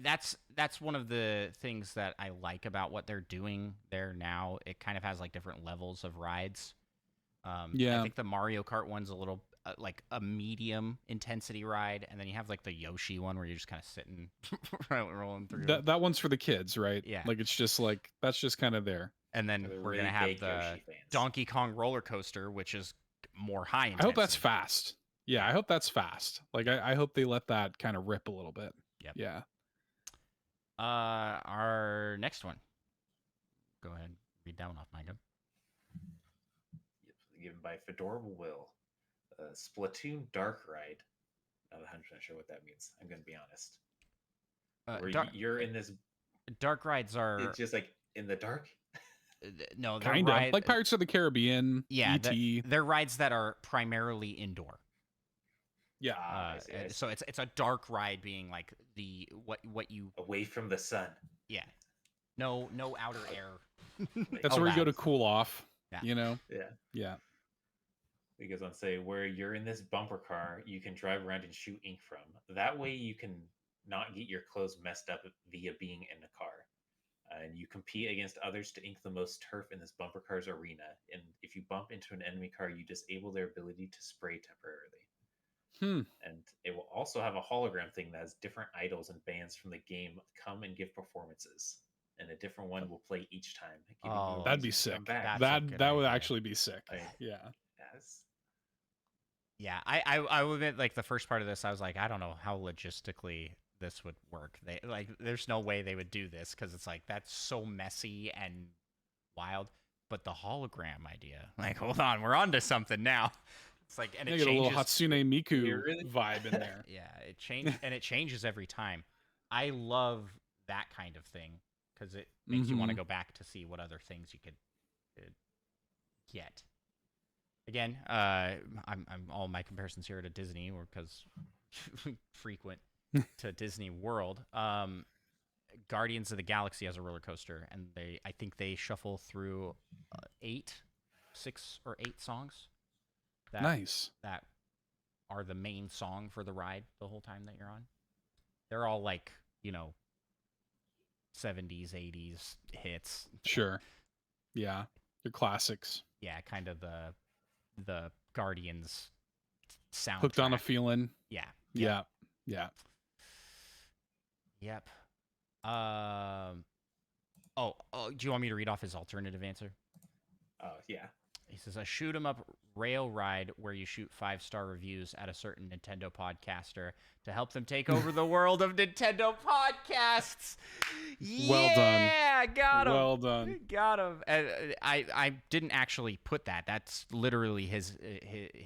That's one of the things that I like about what they're doing there now. It kind of has like different levels of rides. I think the Mario Kart one's a little like a medium intensity ride, and then you have like the Yoshi one where you're just kind of sitting, rolling through. That one's for the kids, right? Yeah. Like it's just like that's just kind of there. And then we're gonna have the Donkey Kong roller coaster, which is more high intensity. I hope that's fast. Yeah, I hope that's fast. Like I hope they let that kind of rip a little bit. Yep. Yeah. Our next one. Go ahead, read that one off, Micah. Given by Fedorable Will. Splatoon Dark Ride. Not 100% sure what that means. I'm going to be honest. You're in this. Dark rides are. It's just like in the dark? No, kind of. Like Pirates of the Caribbean. Yeah. E.T. They're rides that are primarily indoor. Yeah. I see. So it's a dark ride being like the what you. Away from the sun. Yeah. No outer air. That's where you go to cool off. Yeah. You know? Yeah. Yeah. He goes on to say, where you're in this bumper car, you can drive around and shoot ink from. That way you can not get your clothes messed up via being in a car. And you compete against others to ink the most turf in this bumper car's arena. And if you bump into an enemy car, you disable their ability to spray temporarily. And it will also have a hologram thing that has different idols and bands from the game come and give performances. And a different one will play each time. That'd be sick. Back. That would actually be sick. Yeah. Yes. Yeah, I will admit, like, the first part of this, I was like, I don't know how logistically this would work. There's no way they would do this, because it's like, that's so messy and wild. But the hologram idea, like, hold on, we're onto something now. It's like, and it get changes. a little Hatsune Miku vibe in there. Yeah, it changes every time. I love that kind of thing, because it makes you want to go back to see what other things you could get. Again, I'm all my comparisons here to Disney, or because frequent to Disney World. Guardians of the Galaxy has a roller coaster, and I think they shuffle through 6 or 8 songs. That are the main song for the ride the whole time that you're on. They're all like, 70s, 80s hits. Sure. Yeah, they're classics. Yeah, kind of the Guardians soundtrack. Hooked on a Feeling. Yeah. Yep. Do you want me to read off his alternative answer? Oh, yeah. He says, a shoot 'em up rail ride where you shoot 5-star reviews at a certain Nintendo podcaster to help them take over the world of Nintendo podcasts. Well done. Yeah, got him. Well done. Got him. I didn't actually put that. That's literally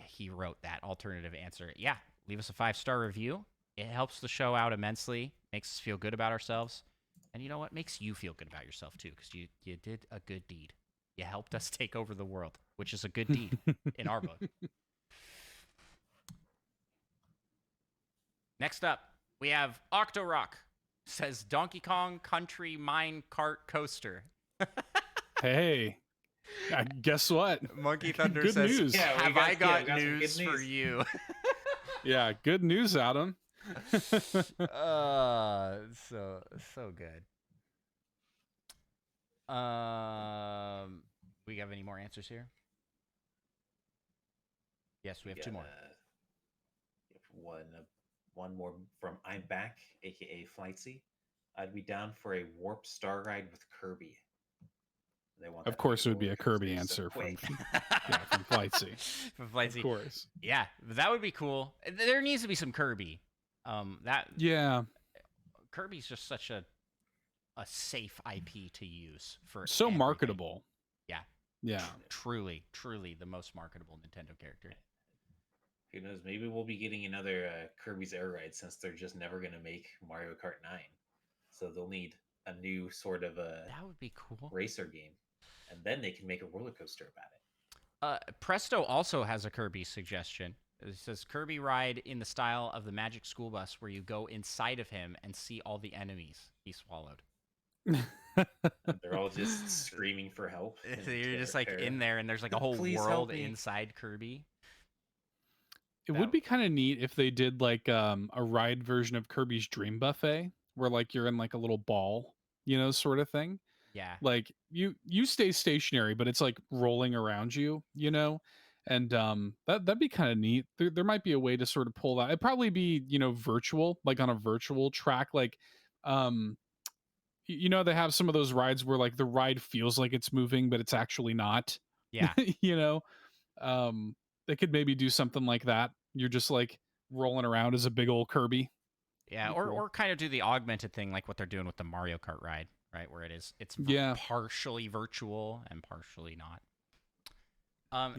he wrote that alternative answer. Yeah, leave us a 5-star review. It helps the show out immensely, makes us feel good about ourselves. And you know what? Makes you feel good about yourself, too, because you did a good deed. You helped us take over the world, which is a good deed in our book. Next up, we have Octorock. Says Donkey Kong Country Mine Cart Coaster. Hey, guess what? Monkey Thunder good says, news. have I got news for you? Yeah, good news, Adam. So good. We have any more answers here? Yes, we have 2 more. One more from I'm Back, aka Flightsy. I'd be down for a warp star ride with Kirby. Of course, it would be a Kirby answer from Flightsy. From Flightsy. Of course. Yeah, that would be cool. There needs to be some Kirby. Kirby's just such a safe IP to use for everything. Marketable. Yeah. Truly the most marketable Nintendo character. Who knows? Maybe we'll be getting another Kirby's Air Ride, since they're just never going to make Mario Kart 9. So they'll need a new sort of that would be cool racer game, and then they can make a roller coaster about it. Presto also has a Kirby suggestion. It says Kirby ride in the style of the Magic School Bus, where you go inside of him and see all the enemies he swallowed. They're all just screaming for help. So you're just like in there, and there's like a whole world inside Kirby. It would be kind of neat if they did like a ride version of Kirby's Dream Buffet, where like you're in like a little ball, sort of thing. Yeah. Like you stay stationary, but it's like rolling around you, and that'd be kind of neat. There might be a way to sort of pull that. It'd probably be virtual, like on a virtual track, like they have some of those rides where like the ride feels like it's moving, but it's actually not. Yeah. They could maybe do something like that. You're just like rolling around as a big old Kirby. Yeah, or kind of do the augmented thing like what they're doing with the Mario Kart ride, right? Where it's partially virtual and partially not.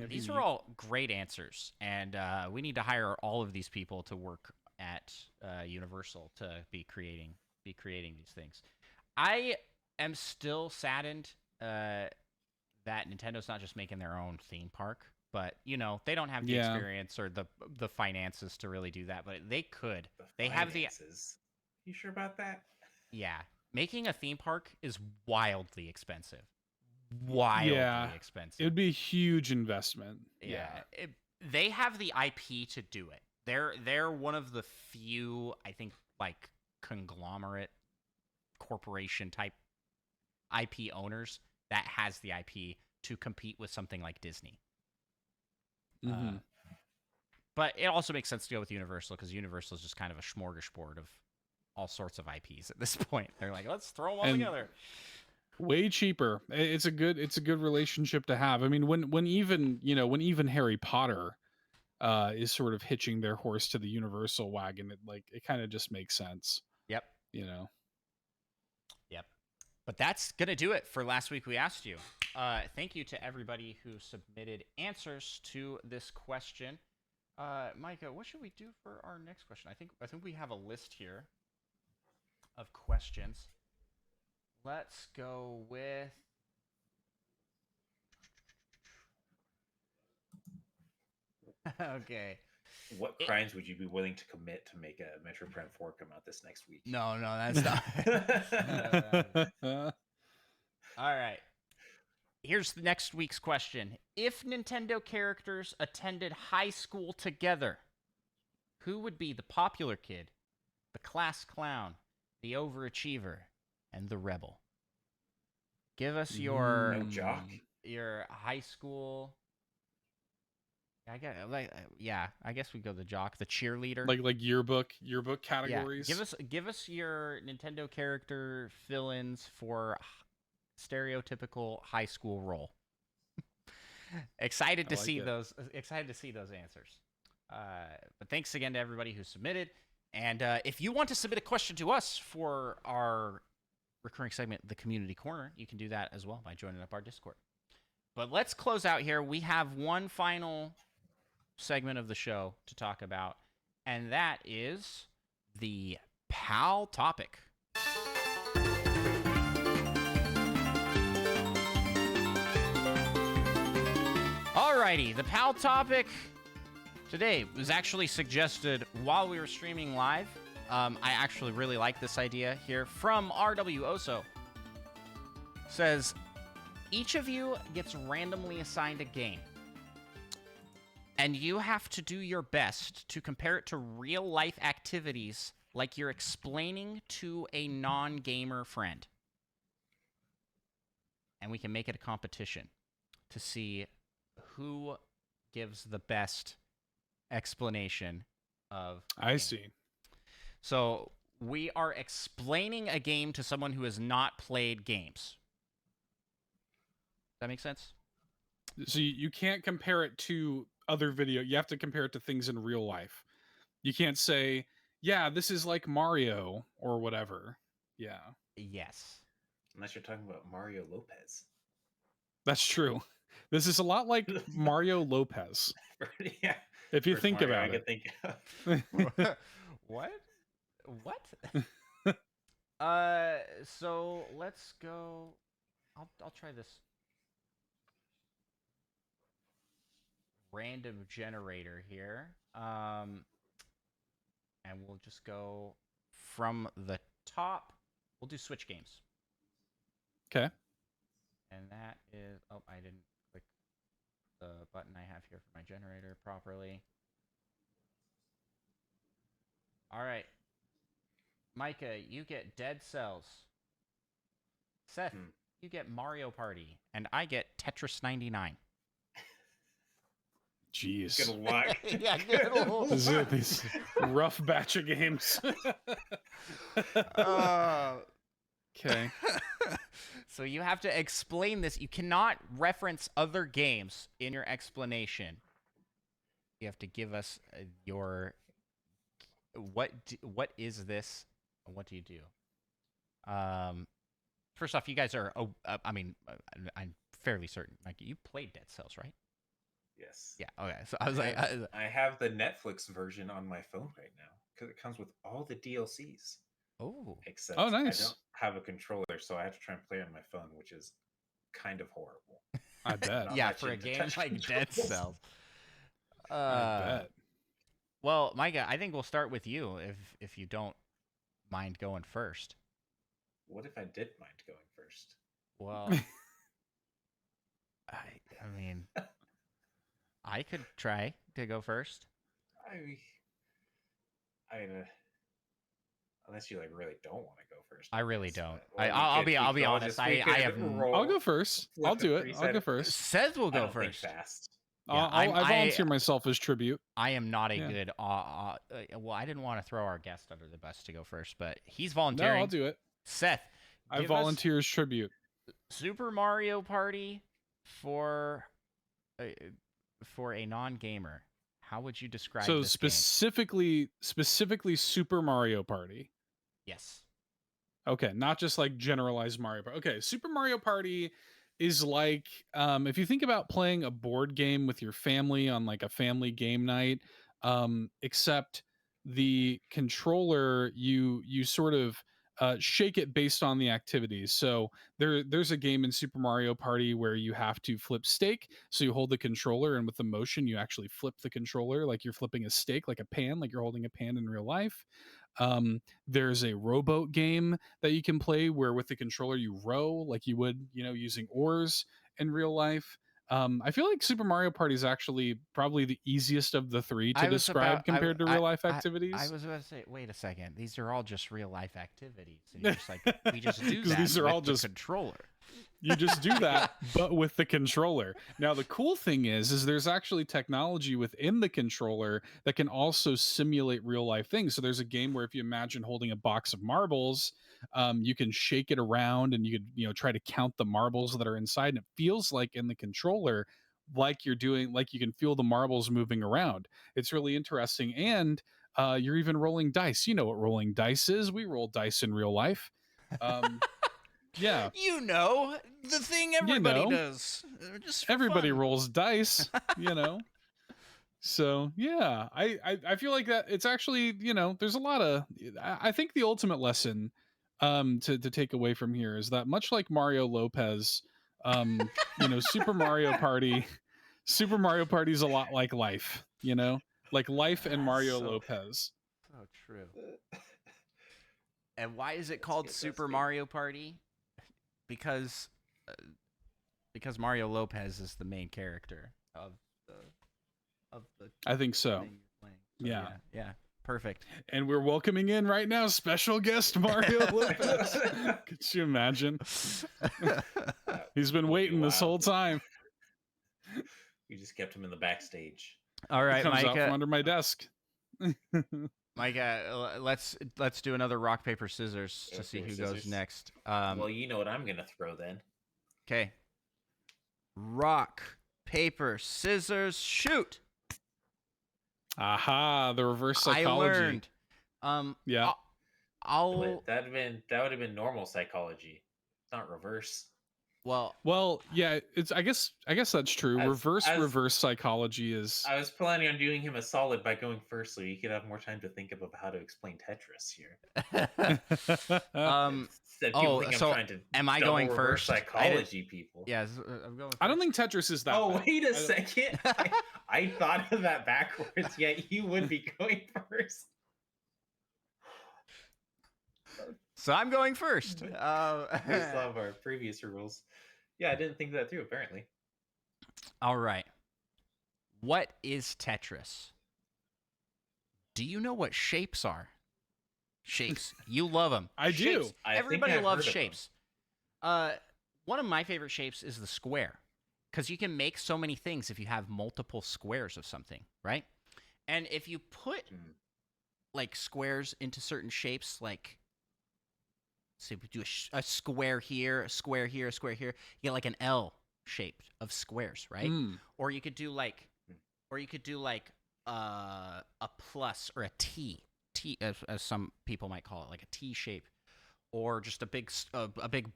These are all great answers, and we need to hire all of these people to work at Universal to be creating these things. I am still saddened that Nintendo's not just making their own theme park. But, they don't have the experience or the finances to really do that. But they could. They have the... You sure about that? Yeah. Making a theme park is wildly expensive. wildly expensive. It would be a huge investment. Yeah. They have the IP to do it. They're one of the few, I think, like conglomerate corporation type IP owners that has the IP to compete with something like Disney. Mm-hmm. But it also makes sense to go with Universal because Universal is just kind of a smorgasbord of all sorts of IPs at this point. They're like, let's throw them all together. Way cheaper. It's a good relationship to have. I mean, when even Harry Potter is sort of hitching their horse to the Universal wagon, it kind of just makes sense. Yep. Yep. But that's gonna do it for Last Week We Asked You. Thank you to everybody who submitted answers to this question. Micah, what should we do for our next question? I think we have a list here of questions. Let's go with okay. What crimes would you be willing to commit to make a Metroid Prime 4 come out this next week? No, that's not. All right. Here's the next week's question. If Nintendo characters attended high school together, who would be the popular kid, the class clown, the overachiever, and the rebel? Give us your high school. I guess we go the jock, the cheerleader, like yearbook categories. Yeah. Give us your Nintendo character fill-ins for stereotypical high school role. Excited to see those answers. But thanks again to everybody who submitted. And if you want to submit a question to us for our recurring segment, The Community Corner, you can do that as well by joining up our Discord. But let's close out here. We have one final segment of the show to talk about, and that is the PAL topic. Alrighty, the PAL topic today was actually suggested while we were streaming live. I actually really like this idea here from RW Oso. Says, each of you gets randomly assigned a game, and you have to do your best to compare it to real-life activities like you're explaining to a non-gamer friend. And we can make it a competition to see who gives the best explanation of a game. I see. So we are explaining a game to someone who has not played games. Does that make sense? So you can't compare it to other video. You have to compare it to things in real life. You can't say, yeah, this is like Mario or whatever. Yeah. Yes. Unless you're talking about Mario Lopez. That's true. This is a lot like Mario Lopez. Yeah. If you think Mario about it. What? So let's go. I'll try this random generator here. And we'll just go from the top. We'll do Switch games. Okay. And that is, I didn't click the button I have here for my generator properly. All right. Micah, you get Dead Cells. Seth, you get Mario Party. And I get Tetris 99. Jeez. Good luck. Yeah, good These rough batch of games. Okay. So you have to explain this. You cannot reference other games in your explanation. You have to give us your what is this? What do you do? First off, you guys are. I'm fairly certain. Like, you played Dead Cells, right? Yes. Yeah. Okay. So I was like, I have the Netflix version on my phone right now because it comes with all the DLCs. Oh. Except nice. I don't have a controller, so I have to try and play on my phone, which is kind of horrible. I bet. Yeah, for a game like Dead Cells. I bet. Well, Micah, I think we'll start with you if you don't mind going first. What if I did mind going first? Well, I mean, I could try to go first. I mean, unless you like really don't want to go first. I really don't. Well, I'll be honest. I have. I'll go first. I'll do it. I'll go first. Seth will go first. Fast. Yeah, I volunteer myself as tribute. I am not a good. Well, I didn't want to throw our guest under the bus to go first, but he's volunteering. No, I'll do it. Seth, I volunteer as tribute. Super Mario Party for a non-gamer. How would you describe? So this specifically Super Mario Party. Yes. Okay, not just like generalized Mario Party. Okay, Super Mario Party is like if you think about playing a board game with your family on like a family game night, except the controller you sort of shake it based on the activities. So there's a game in Super Mario Party where you have to flip steak. So you hold the controller, and with the motion, you actually flip the controller like you're flipping a steak, like a pan, like you're holding a pan in real life. There's a rowboat game that you can play where with the controller you row like you would, using oars in real life. I feel like Super Mario Party is actually probably the easiest of the three to describe compared to real life activities. I was about to say, wait a second, these are all just real life activities. And you're just like, we just do that. These are with all the just controller. You just do that, but with the controller. Now, the cool thing is there's actually technology within the controller that can also simulate real life things. So there's a game where if you imagine holding a box of marbles, you can shake it around and you could, try to count the marbles that are inside. And it feels like in the controller, like you're doing, like you can feel the marbles moving around. It's really interesting. And you're even rolling dice. You know what rolling dice is. We roll dice in real life. Yeah. The thing everybody does. Just everybody fun. rolls dice, So, yeah, I feel like that it's actually, there's a lot of, I think the ultimate lesson to take away from here is that much like Mario Lopez, Super Mario Party is a lot like life, like life and Mario Lopez. So true. And why is it called Super Mario Party? Because Mario Lopez is the main character of the I think so. thing you're playing. So yeah, perfect. And we're welcoming in right now special guest Mario Lopez. Could you imagine? He's been waiting this whole time. We just kept him in the backstage. All right, comes Micah, out from under my desk. Micah, let's do another rock paper scissors to see who goes next. Well, you know what I'm gonna throw then. Okay. Rock, paper, scissors, shoot. Aha, the reverse psychology. I learned. Yeah. That would have been normal psychology, not reverse. Well, yeah. It's I guess that's true. Reverse psychology is. I was planning on doing him a solid by going first, so you could have more time to think about how to explain Tetris here. Am I going first? Psychology people. Yeah, I'm going first. I don't think Tetris is that. Oh, bad. wait a second. I thought of that backwards. Yet you would be going first. So I'm going first. Based off our previous rules. Yeah, I didn't think that through, apparently. All right. What is Tetris? Do you know what shapes are? Shapes. You love them. I do. Everybody loves shapes. One of my favorite shapes is the square, because you can make so many things if you have multiple squares of something, right? And if you put like squares into certain shapes, like say we do a square here, a square here, a square here, you get like an L shape of squares, right? Or you could do like a plus or a T as some people might call it, like a T shape, or just a big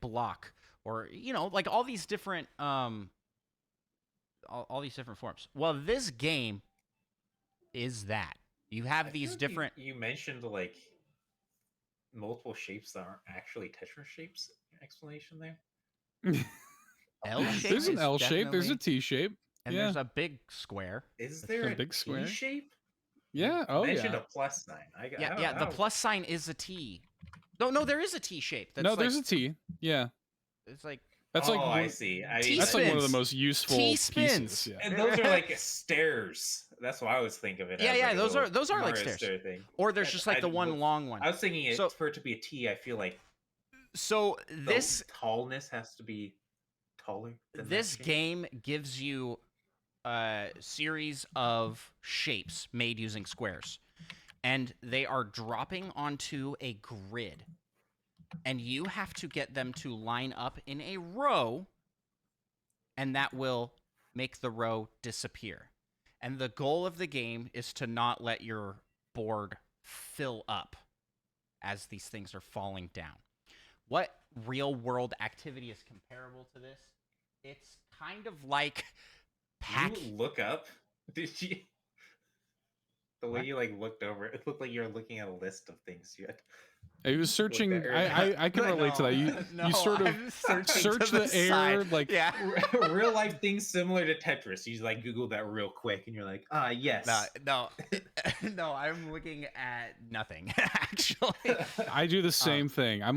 block, or like all these different all these different forms. Well, this game is that you have these different. You mentioned like multiple shapes that aren't actually Tetris shapes. Explanation there. L shape. There's an L shape. There's a T shape. And there's a big square. Is there a big square T shape? Yeah. You mentioned a plus sign. The plus sign is a T. No, there is a T shape. That's there's a T. Yeah. It's like That's oh, I see. I mean, that's like one of the most useful T-spins. pieces. Yeah. and those are like stairs. That's what I was thinking of it. Yeah, as, yeah, like, those are like Mario stairs. stair thing. Or there's just like the one long one. I was thinking it So- for it to be a T. I feel like So the this tallness has to be taller. Than this that game gives you a series of shapes made using squares, and they are dropping onto a grid, and you have to get them to line up in a row, and that will make the row disappear. And the goal of the game is to not let your board fill up as these things are falling down. What real world activity is comparable to this? It's kind of like Did you look up? Did you? The way What? you like looked over, it looked like you were looking at a list of things you had. He was searching. Look there. I can relate to that. You sort of search the air side. like Yeah. Real life things similar to Tetris. You just like Google that real quick, and you're like, yes. No, I'm looking at nothing actually. I do the same thing. I'm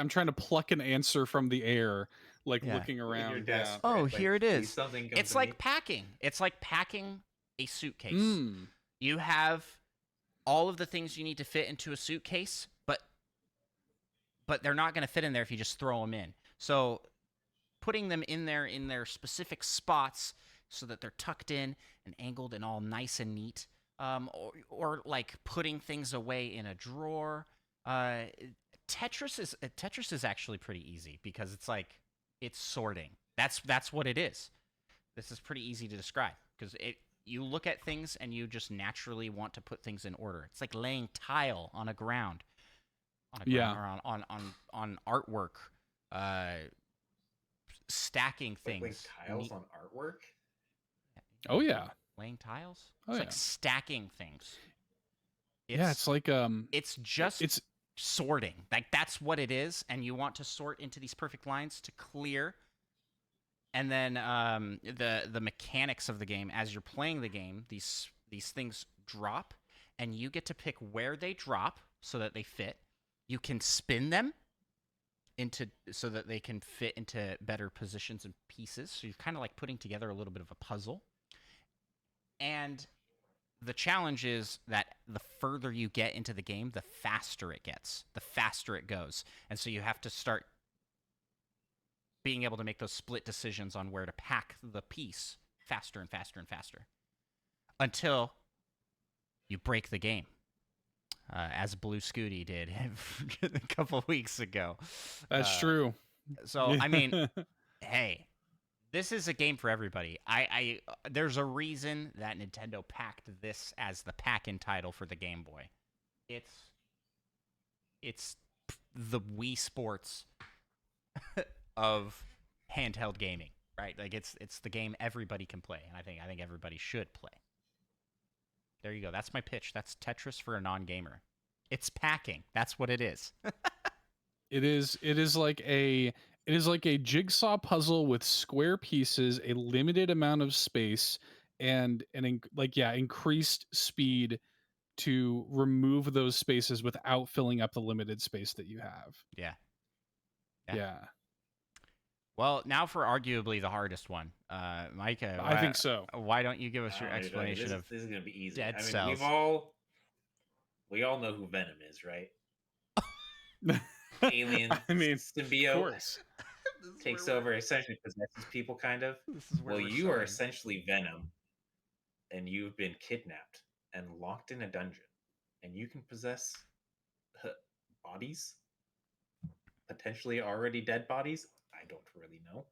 trying to pluck an answer from the air, like Yeah. looking You're around. desperate, Oh, like, here it please, is. something come It's to like me. packing. It's like packing a suitcase. Mm. You have all of the things you need to fit into a suitcase, but they're not going to fit in there if you just throw them in. So putting them in their specific spots so that they're tucked in and angled and all nice and neat, or like putting things away in a drawer. Tetris is actually pretty easy because it's sorting. That's what it is. This is pretty easy to describe because you look at things and you just naturally want to put things in order. It's like laying tile on a ground. Or on artwork, stacking things. Like tiles on artwork. Oh yeah, laying tiles. Oh, It's yeah. like stacking things. It's like It's just it's sorting. Like that's what it is, and you want to sort into these perfect lines to clear. And then the mechanics of the game as you're playing the game, these things drop, and you get to pick where they drop so that they fit. You can spin them so that they can fit into better positions and pieces. So you're kind of like putting together a little bit of a puzzle. And the challenge is that the further you get into the game, the faster it gets, the faster it goes. And so you have to start being able to make those split decisions on where to pack the piece faster and faster and faster until you break the game. As Blue Scooty did a couple weeks ago. that's true. So, I mean, hey, this is a game for everybody. There's a reason that Nintendo packed this as the pack-in title for the Game Boy. It's the Wii Sports of handheld gaming, right? Like it's the game everybody can play, and I think everybody should play. There you go. That's my pitch. That's Tetris for a non-gamer. It's packing. That's what it is. It is like a jigsaw puzzle with square pieces, a limited amount of space, and increased speed to remove those spaces without filling up the limited space that you have. Yeah. Yeah. Well, now for arguably the hardest one, Micah. I think so. Why don't you give us your explanation of this is gonna be easy. dead I mean, cells? we all know who Venom is, right? Alien I mean, symbiote of course. takes over, essentially possesses people, kind of. Well, you are essentially Venom, and you've been kidnapped and locked in a dungeon, and you can possess bodies, potentially already dead bodies. I don't really know.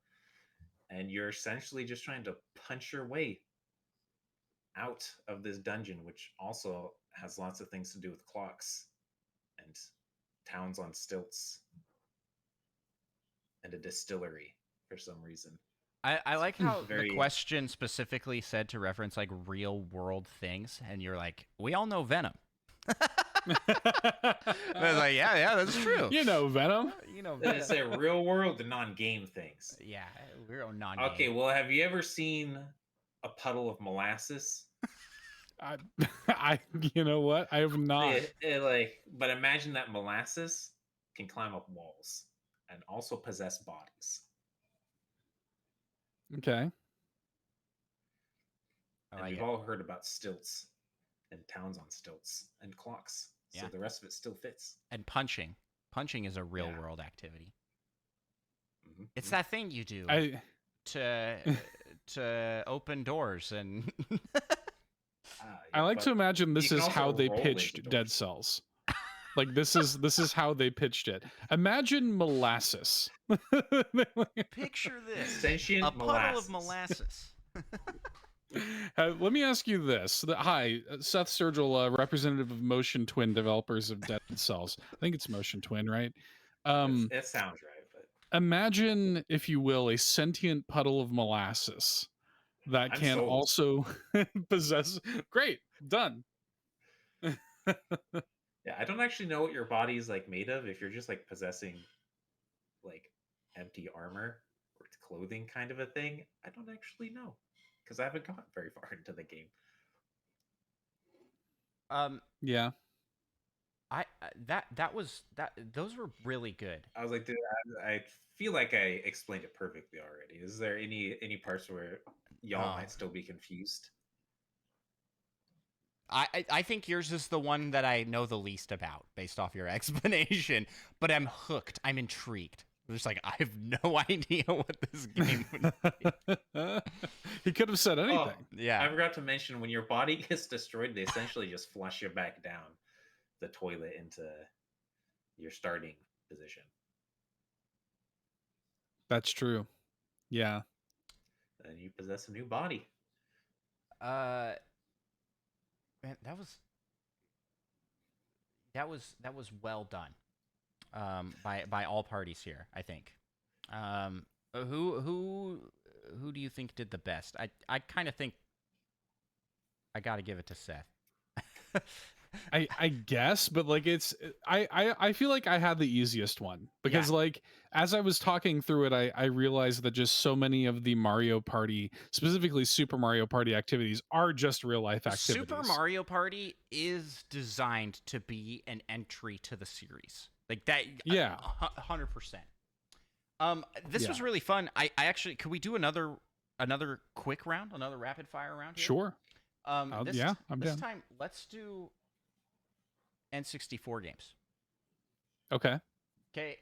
And you're essentially just trying to punch your way out of this dungeon, which also has lots of things to do with clocks and towns on stilts and a distillery for some reason. I like how Very- the question specifically said to reference like real world things, and you're like, we all know Venom. I was like, yeah, that's true. You know Venom. You know, It's a real world and non-game things. yeah, we're non. Okay, well, have you ever seen a puddle of molasses? I you know what? I have not. But imagine that molasses can climb up walls and also possess bodies. Okay. And we've all heard about stilts and towns on stilts and clocks. So the rest of it still fits. And punching. Punching is a real world activity. Mm-hmm. It's that thing you do to open doors and. I like to imagine this is how they pitched Dead Cells. Like this is how they pitched it. Imagine molasses. Picture this: sentient puddle of molasses. Let me ask you this. Hi, Seth Sturgill, representative of Motion Twin, developers of Dead Cells. I think it's Motion Twin, right? It sounds right. But imagine, if you will, a sentient puddle of molasses that can also possess. Great, done. Yeah, I don't actually know what your body is like made of. If you're just like possessing like empty armor or clothing kind of a thing, I don't actually know because I haven't gotten very far into the game. Yeah. Those were really good. I was like, dude, I feel like I explained it perfectly already. Is there any parts where y'all might still be confused? I think yours is the one that I know the least about based off your explanation, but I'm hooked. I'm intrigued. I'm just like, I have no idea what this game would be. He could have said anything. Yeah. I forgot to mention, when your body gets destroyed, they essentially just flush you back down the toilet into your starting position. That's true. Yeah. And you possess a new body. Man, that was well done. By all parties here, I think. Who do you think did the best? I kind of think I got to give it to Seth. I guess, but like I feel like I had the easiest one because like as I was talking through it, I realized that just so many of the Mario Party, specifically Super Mario Party activities, are just real life activities. Super Mario Party is designed to be an entry to the series, like that. Yeah, 100%. This was really fun. I actually, could we do another quick round, another rapid fire round here? Sure. I'm this down. time, let's do N64 games. Okay. Okay.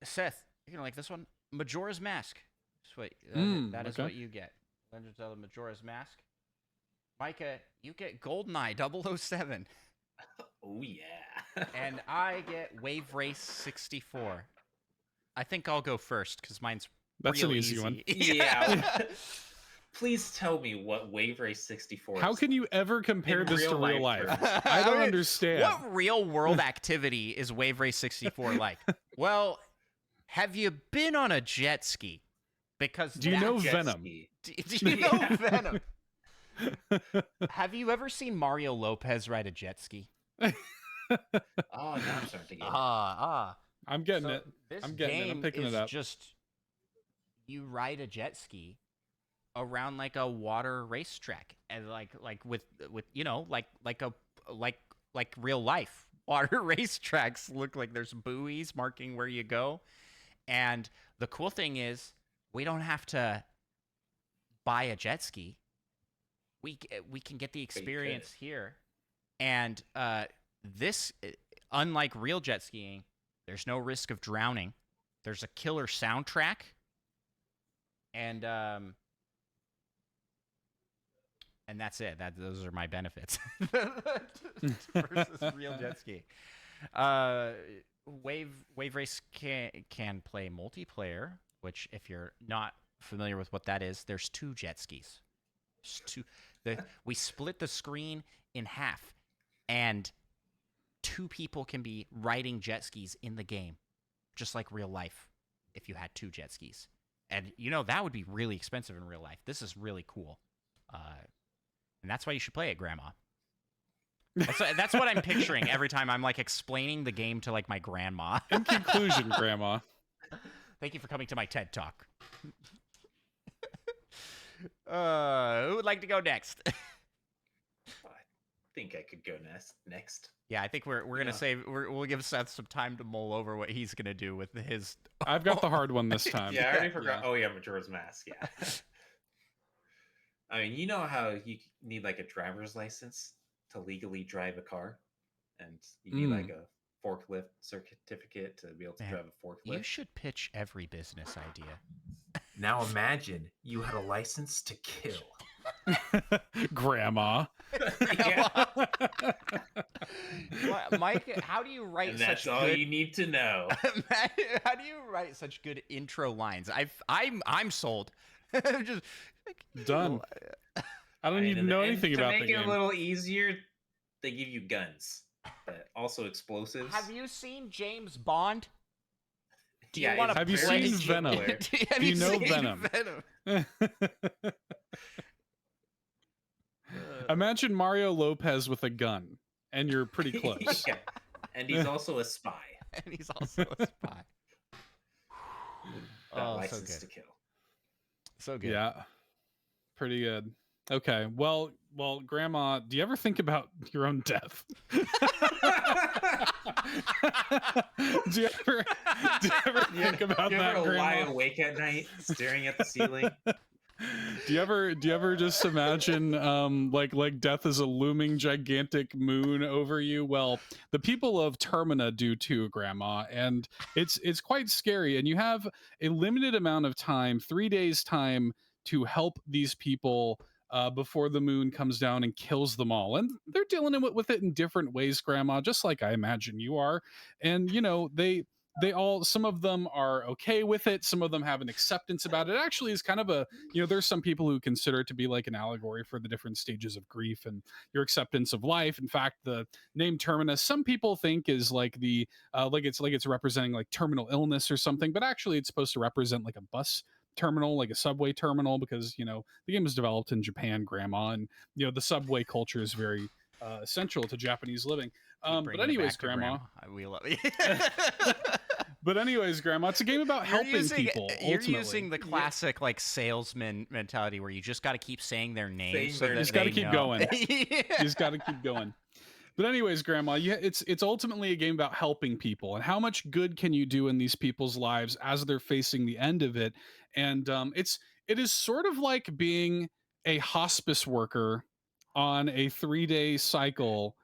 Seth, you're gonna like this one. Majora's Mask. Sweet. That is what you get. Legend of Zelda Majora's Mask. Micah, you get GoldenEye 007. Oh yeah. And I get Wave Race 64. I think I'll go first because mine's That's real an easy one. Yeah. Please tell me what Wave Race 64 How is can like. you ever compare this to real life? terms. I don't understand. What real world activity is Wave Race 64 like? Well, have you been on a jet ski? Because do you know Venom? Do you know Venom? Have you ever seen Mario Lopez ride a jet ski? Oh, now I'm starting to get it. I'm getting it. I'm getting it. I'm picking it up. Just you ride a jet ski around like a water racetrack, and like with you know like real life water racetracks look like. There's buoys marking where you go, and the cool thing is we don't have to buy a jet ski. We can get the experience here, and this, unlike real jet skiing, there's no risk of drowning. There's a killer soundtrack, and that's it. Those are my benefits versus real jet skiing. Wave Race can play multiplayer, which if you're not familiar with what that is, there's 2 jet skis. We split the screen in half, and 2 people can be riding jet skis in the game, just like real life. If you had 2 jet skis, and you know that would be really expensive in real life. This is really cool. And that's why you should play it, Grandma. That's what I'm picturing every time I'm like explaining the game to like my grandma. In conclusion, Grandma. Thank you for coming to my TED Talk. Who would like to go next? I think I could go next. Yeah, I think we're gonna save. We'll give Seth some time to mull over what he's gonna do with his. I've got the hard one this time. Yeah, I already forgot. Oh yeah, Majora's Mask. Yeah. I mean, you know how you need like a driver's license to legally drive a car, and you need like a forklift certificate to be able to drive a forklift. You should pitch every business idea. Now imagine you had a license to kill. Grandma. Mike, how do you write and such that's all you need to know. How do you write such good intro lines? I'm sold. Just done. I don't even know anything about the game. To make it a little easier, they give you guns, but also explosives. Have you seen James Bond? Have you seen Venom? Do you know Venom? Imagine Mario Lopez with a gun, and you're pretty close. Yeah. And he's also a spy. License to kill. So good. Yeah. Pretty good. Okay. Well, Grandma, do you ever think about your own death? do you ever think about that, Grandma? Grandma? Lie awake at night, staring at the ceiling. Do you ever just imagine like death is a looming gigantic moon over you? Well, the people of Termina do too, Grandma, and it's quite scary. And you have a limited amount of time, 3 days time, to help these people before the moon comes down and kills them all. And they're dealing with it in different ways, Grandma, just like I imagine you are. And you know, they all, some of them are okay with it, some of them have an acceptance about it. Actually is kind of a, you know, there's some people who consider it to be like an allegory for the different stages of grief and your acceptance of life. In fact, the name Terminus, some people think is like the like it's representing like terminal illness or something, but actually it's supposed to represent like a bus terminal, like a subway terminal, because you know the game was developed in Japan, Grandma, and you know the subway culture is very essential to Japanese living. But anyways, Grandma, we love you. But anyways, Grandma, it's a game about helping people. You're using the classic like salesman mentality where you just got to keep saying their name. So you just got to keep going. You just got to keep going. But anyways, Grandma, it's ultimately a game about helping people and how much good can you do in these people's lives as they're facing the end of it. And it is sort of like being a hospice worker on a 3-day cycle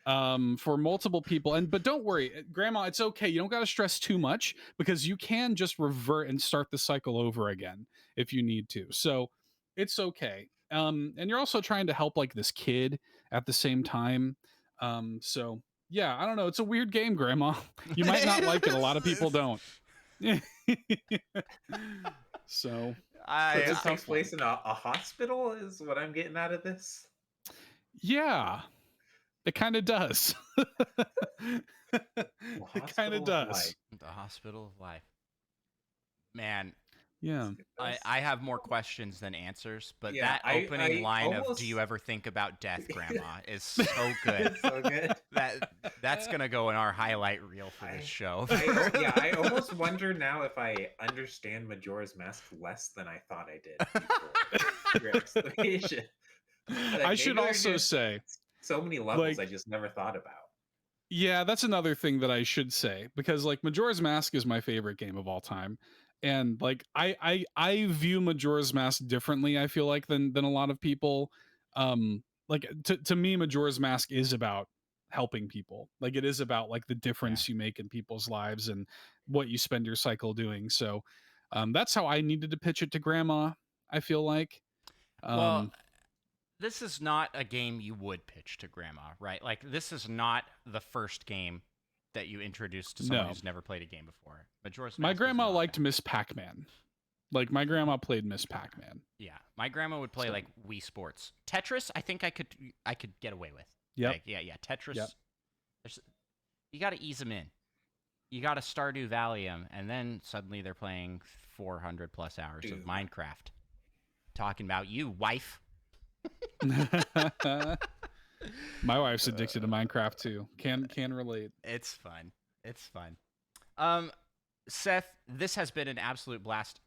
for multiple people. But don't worry, Grandma, it's okay. You don't got to stress too much because you can just revert and start the cycle over again if you need to. So it's okay. And you're also trying to help like this kid at the same time. So yeah, I don't know. It's a weird game, Grandma. You might not like it. A lot of people don't. So it takes place in a hospital is what I'm getting out of this. Yeah, it kind of does. It kind of does. The hospital of life. Man. Yeah. I have more questions than answers, but that opening line of "Do you ever think about death, Grandma?" is so good. It's so good. That's gonna go in our highlight reel for this show. I almost wonder now if I understand Majora's Mask less than I thought I did before your explanation. Like, I should also say so many levels I just never thought about. Yeah, that's another thing that I should say, because like Majora's Mask is my favorite game of all time. And like I view Majora's Mask differently, I feel like, than a lot of people. Like to me, Majora's Mask is about helping people. Like it is about like the difference you make in people's lives and what you spend your cycle doing. So that's how I needed to pitch it to Grandma, I feel like. Well, this is not a game you would pitch to Grandma, right? Like this is not the first game that you introduced to someone who's never played a game before. Majora's Mask. My grandma liked Miss Pac-Man. Like my grandma played Miss Pac-Man. Yeah, my grandma would play like Wii Sports. Tetris, I think I could get away with. Yeah, like, yeah. Tetris. Yep. You got to ease them in. You got to Stardew Valley them, and then suddenly they're playing 400 plus hours of Minecraft. Talking about you, wife. My wife's addicted to Minecraft too. Can relate. It's fun. Seth, this has been an absolute blast.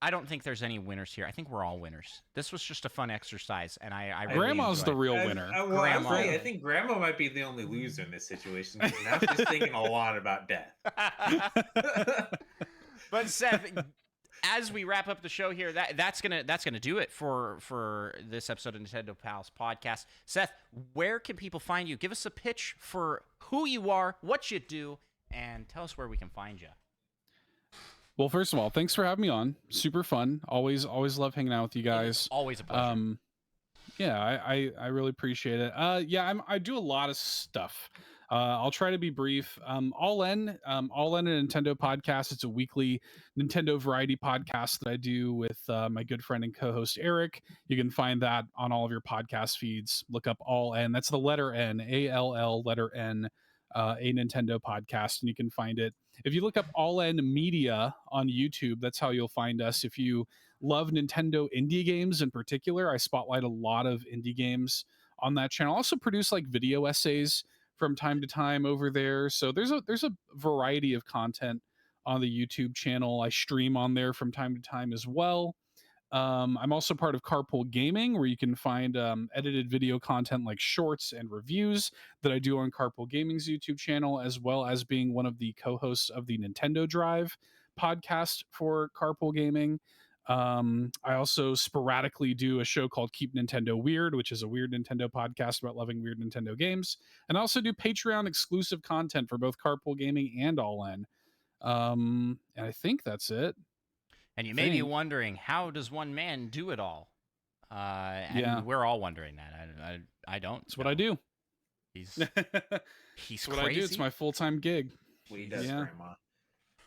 I don't think there's any winners here. I think we're all winners. This was just a fun exercise, and I really Grandma's enjoyed the it. real winner. I think Grandma might be the only loser in this situation. Now she's thinking a lot about death. But Seth, as we wrap up the show here, that's gonna do it for this episode of Nintendo Pals podcast. Seth, where can people find you? Give us a pitch for who you are, what you do, and tell us where we can find you. Well, first of all, thanks for having me on. Super fun. Always love hanging out with you guys. It's always a pleasure. Yeah, I really appreciate it. I do a lot of stuff. I'll try to be brief. All in a Nintendo podcast. It's a weekly Nintendo variety podcast that I do with my good friend and co-host Eric. You can find that on all of your podcast feeds. Look up All N. That's the letter N, ALL letter N, a Nintendo podcast, and you can find it. If you look up All N Media on YouTube, that's how you'll find us. If you love Nintendo indie games in particular, I spotlight a lot of indie games on that channel. I also produce like video essays from time to time over there. So there's a variety of content on the YouTube channel. I stream on there from time to time as well. I'm also part of Carpool Gaming, where you can find edited video content like shorts and reviews that I do on Carpool Gaming's YouTube channel, as well as being one of the co-hosts of the Nintendo Drive podcast for Carpool Gaming. I also sporadically do a show called Keep Nintendo Weird, which is a weird Nintendo podcast about loving weird Nintendo games. And I also do Patreon exclusive content for both Carpool Gaming and All In. And I think that's it. And you may be wondering, how does one man do it all? And we're all wondering that. I don't. It's what I do. He's it's what I do. It's my full-time gig. What he does, Grandma.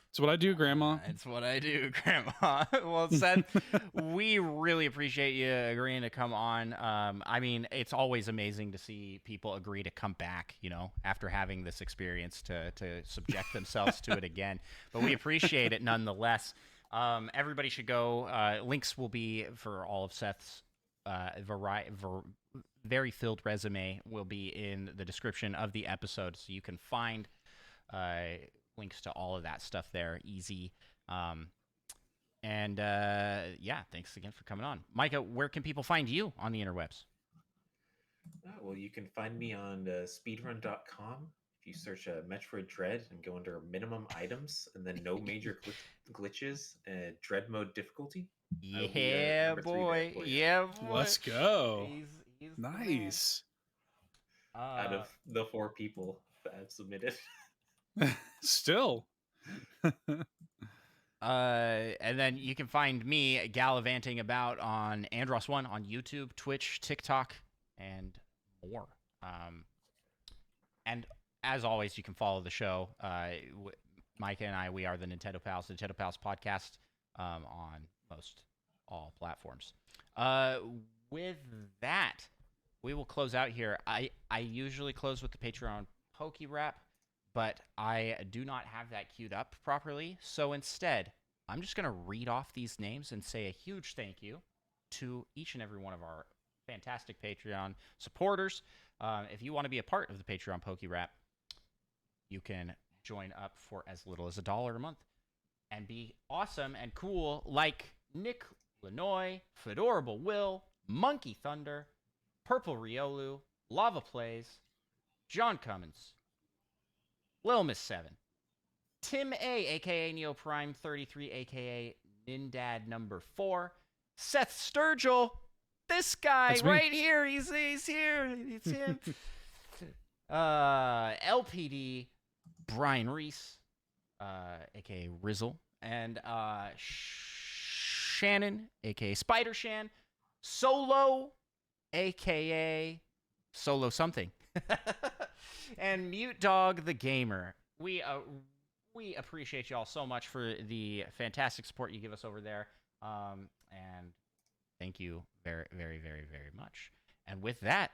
It's what I do, Grandma. It's what I do, Grandma. Well, Seth, we really appreciate you agreeing to come on. I mean, it's always amazing to see people agree to come back, after having this experience to subject themselves to it again. But we appreciate it nonetheless. Everybody should go. Links will be for all of Seth's very filled resume will be in the description of the episode, so you can find links to all of that stuff there easy. Thanks again for coming on. Micah, where can people find you on the interwebs? Well, you can find me on speedrun.com. If you search Metroid Dread and go under minimum items and then no major glitches and Dread mode difficulty. Yeah, boy. Yeah, boy. Let's go. He's nice. Out of the 4 people that have submitted. Still. And then you can find me gallivanting about on Andros1 on YouTube, Twitch, TikTok, and more. And as always, you can follow the show. Micah and I, we are the Nintendo Pals podcast on most all platforms. With that, we will close out here. I usually close with the Patreon Poke Rap, but I do not have that queued up properly. So instead, I'm just going to read off these names and say a huge thank you to each and every one of our fantastic Patreon supporters. If you want to be a part of the Patreon Poke Rap, you can join up for as little as $1 a month and be awesome and cool like Nick Lanoy, Fedorable Will, Monkey Thunder, Purple Riolu, Lava Plays, John Cummins, Lil Miss 7, Tim A, aka Neo Prime 33, aka Nindad number 4, Seth Sturgill, this guy right here, he's here, it's him. LPD, Brian Reese, aka Rizzle, and Shannon, aka Spider Shan, Solo, aka Solo something, and Mute Dog the Gamer. We appreciate y'all so much for the fantastic support you give us over there, and thank you very, very, very, very much. And with that,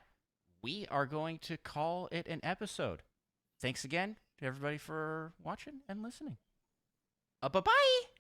we are going to call it an episode. Thanks again to everybody for watching and listening. Bye-bye!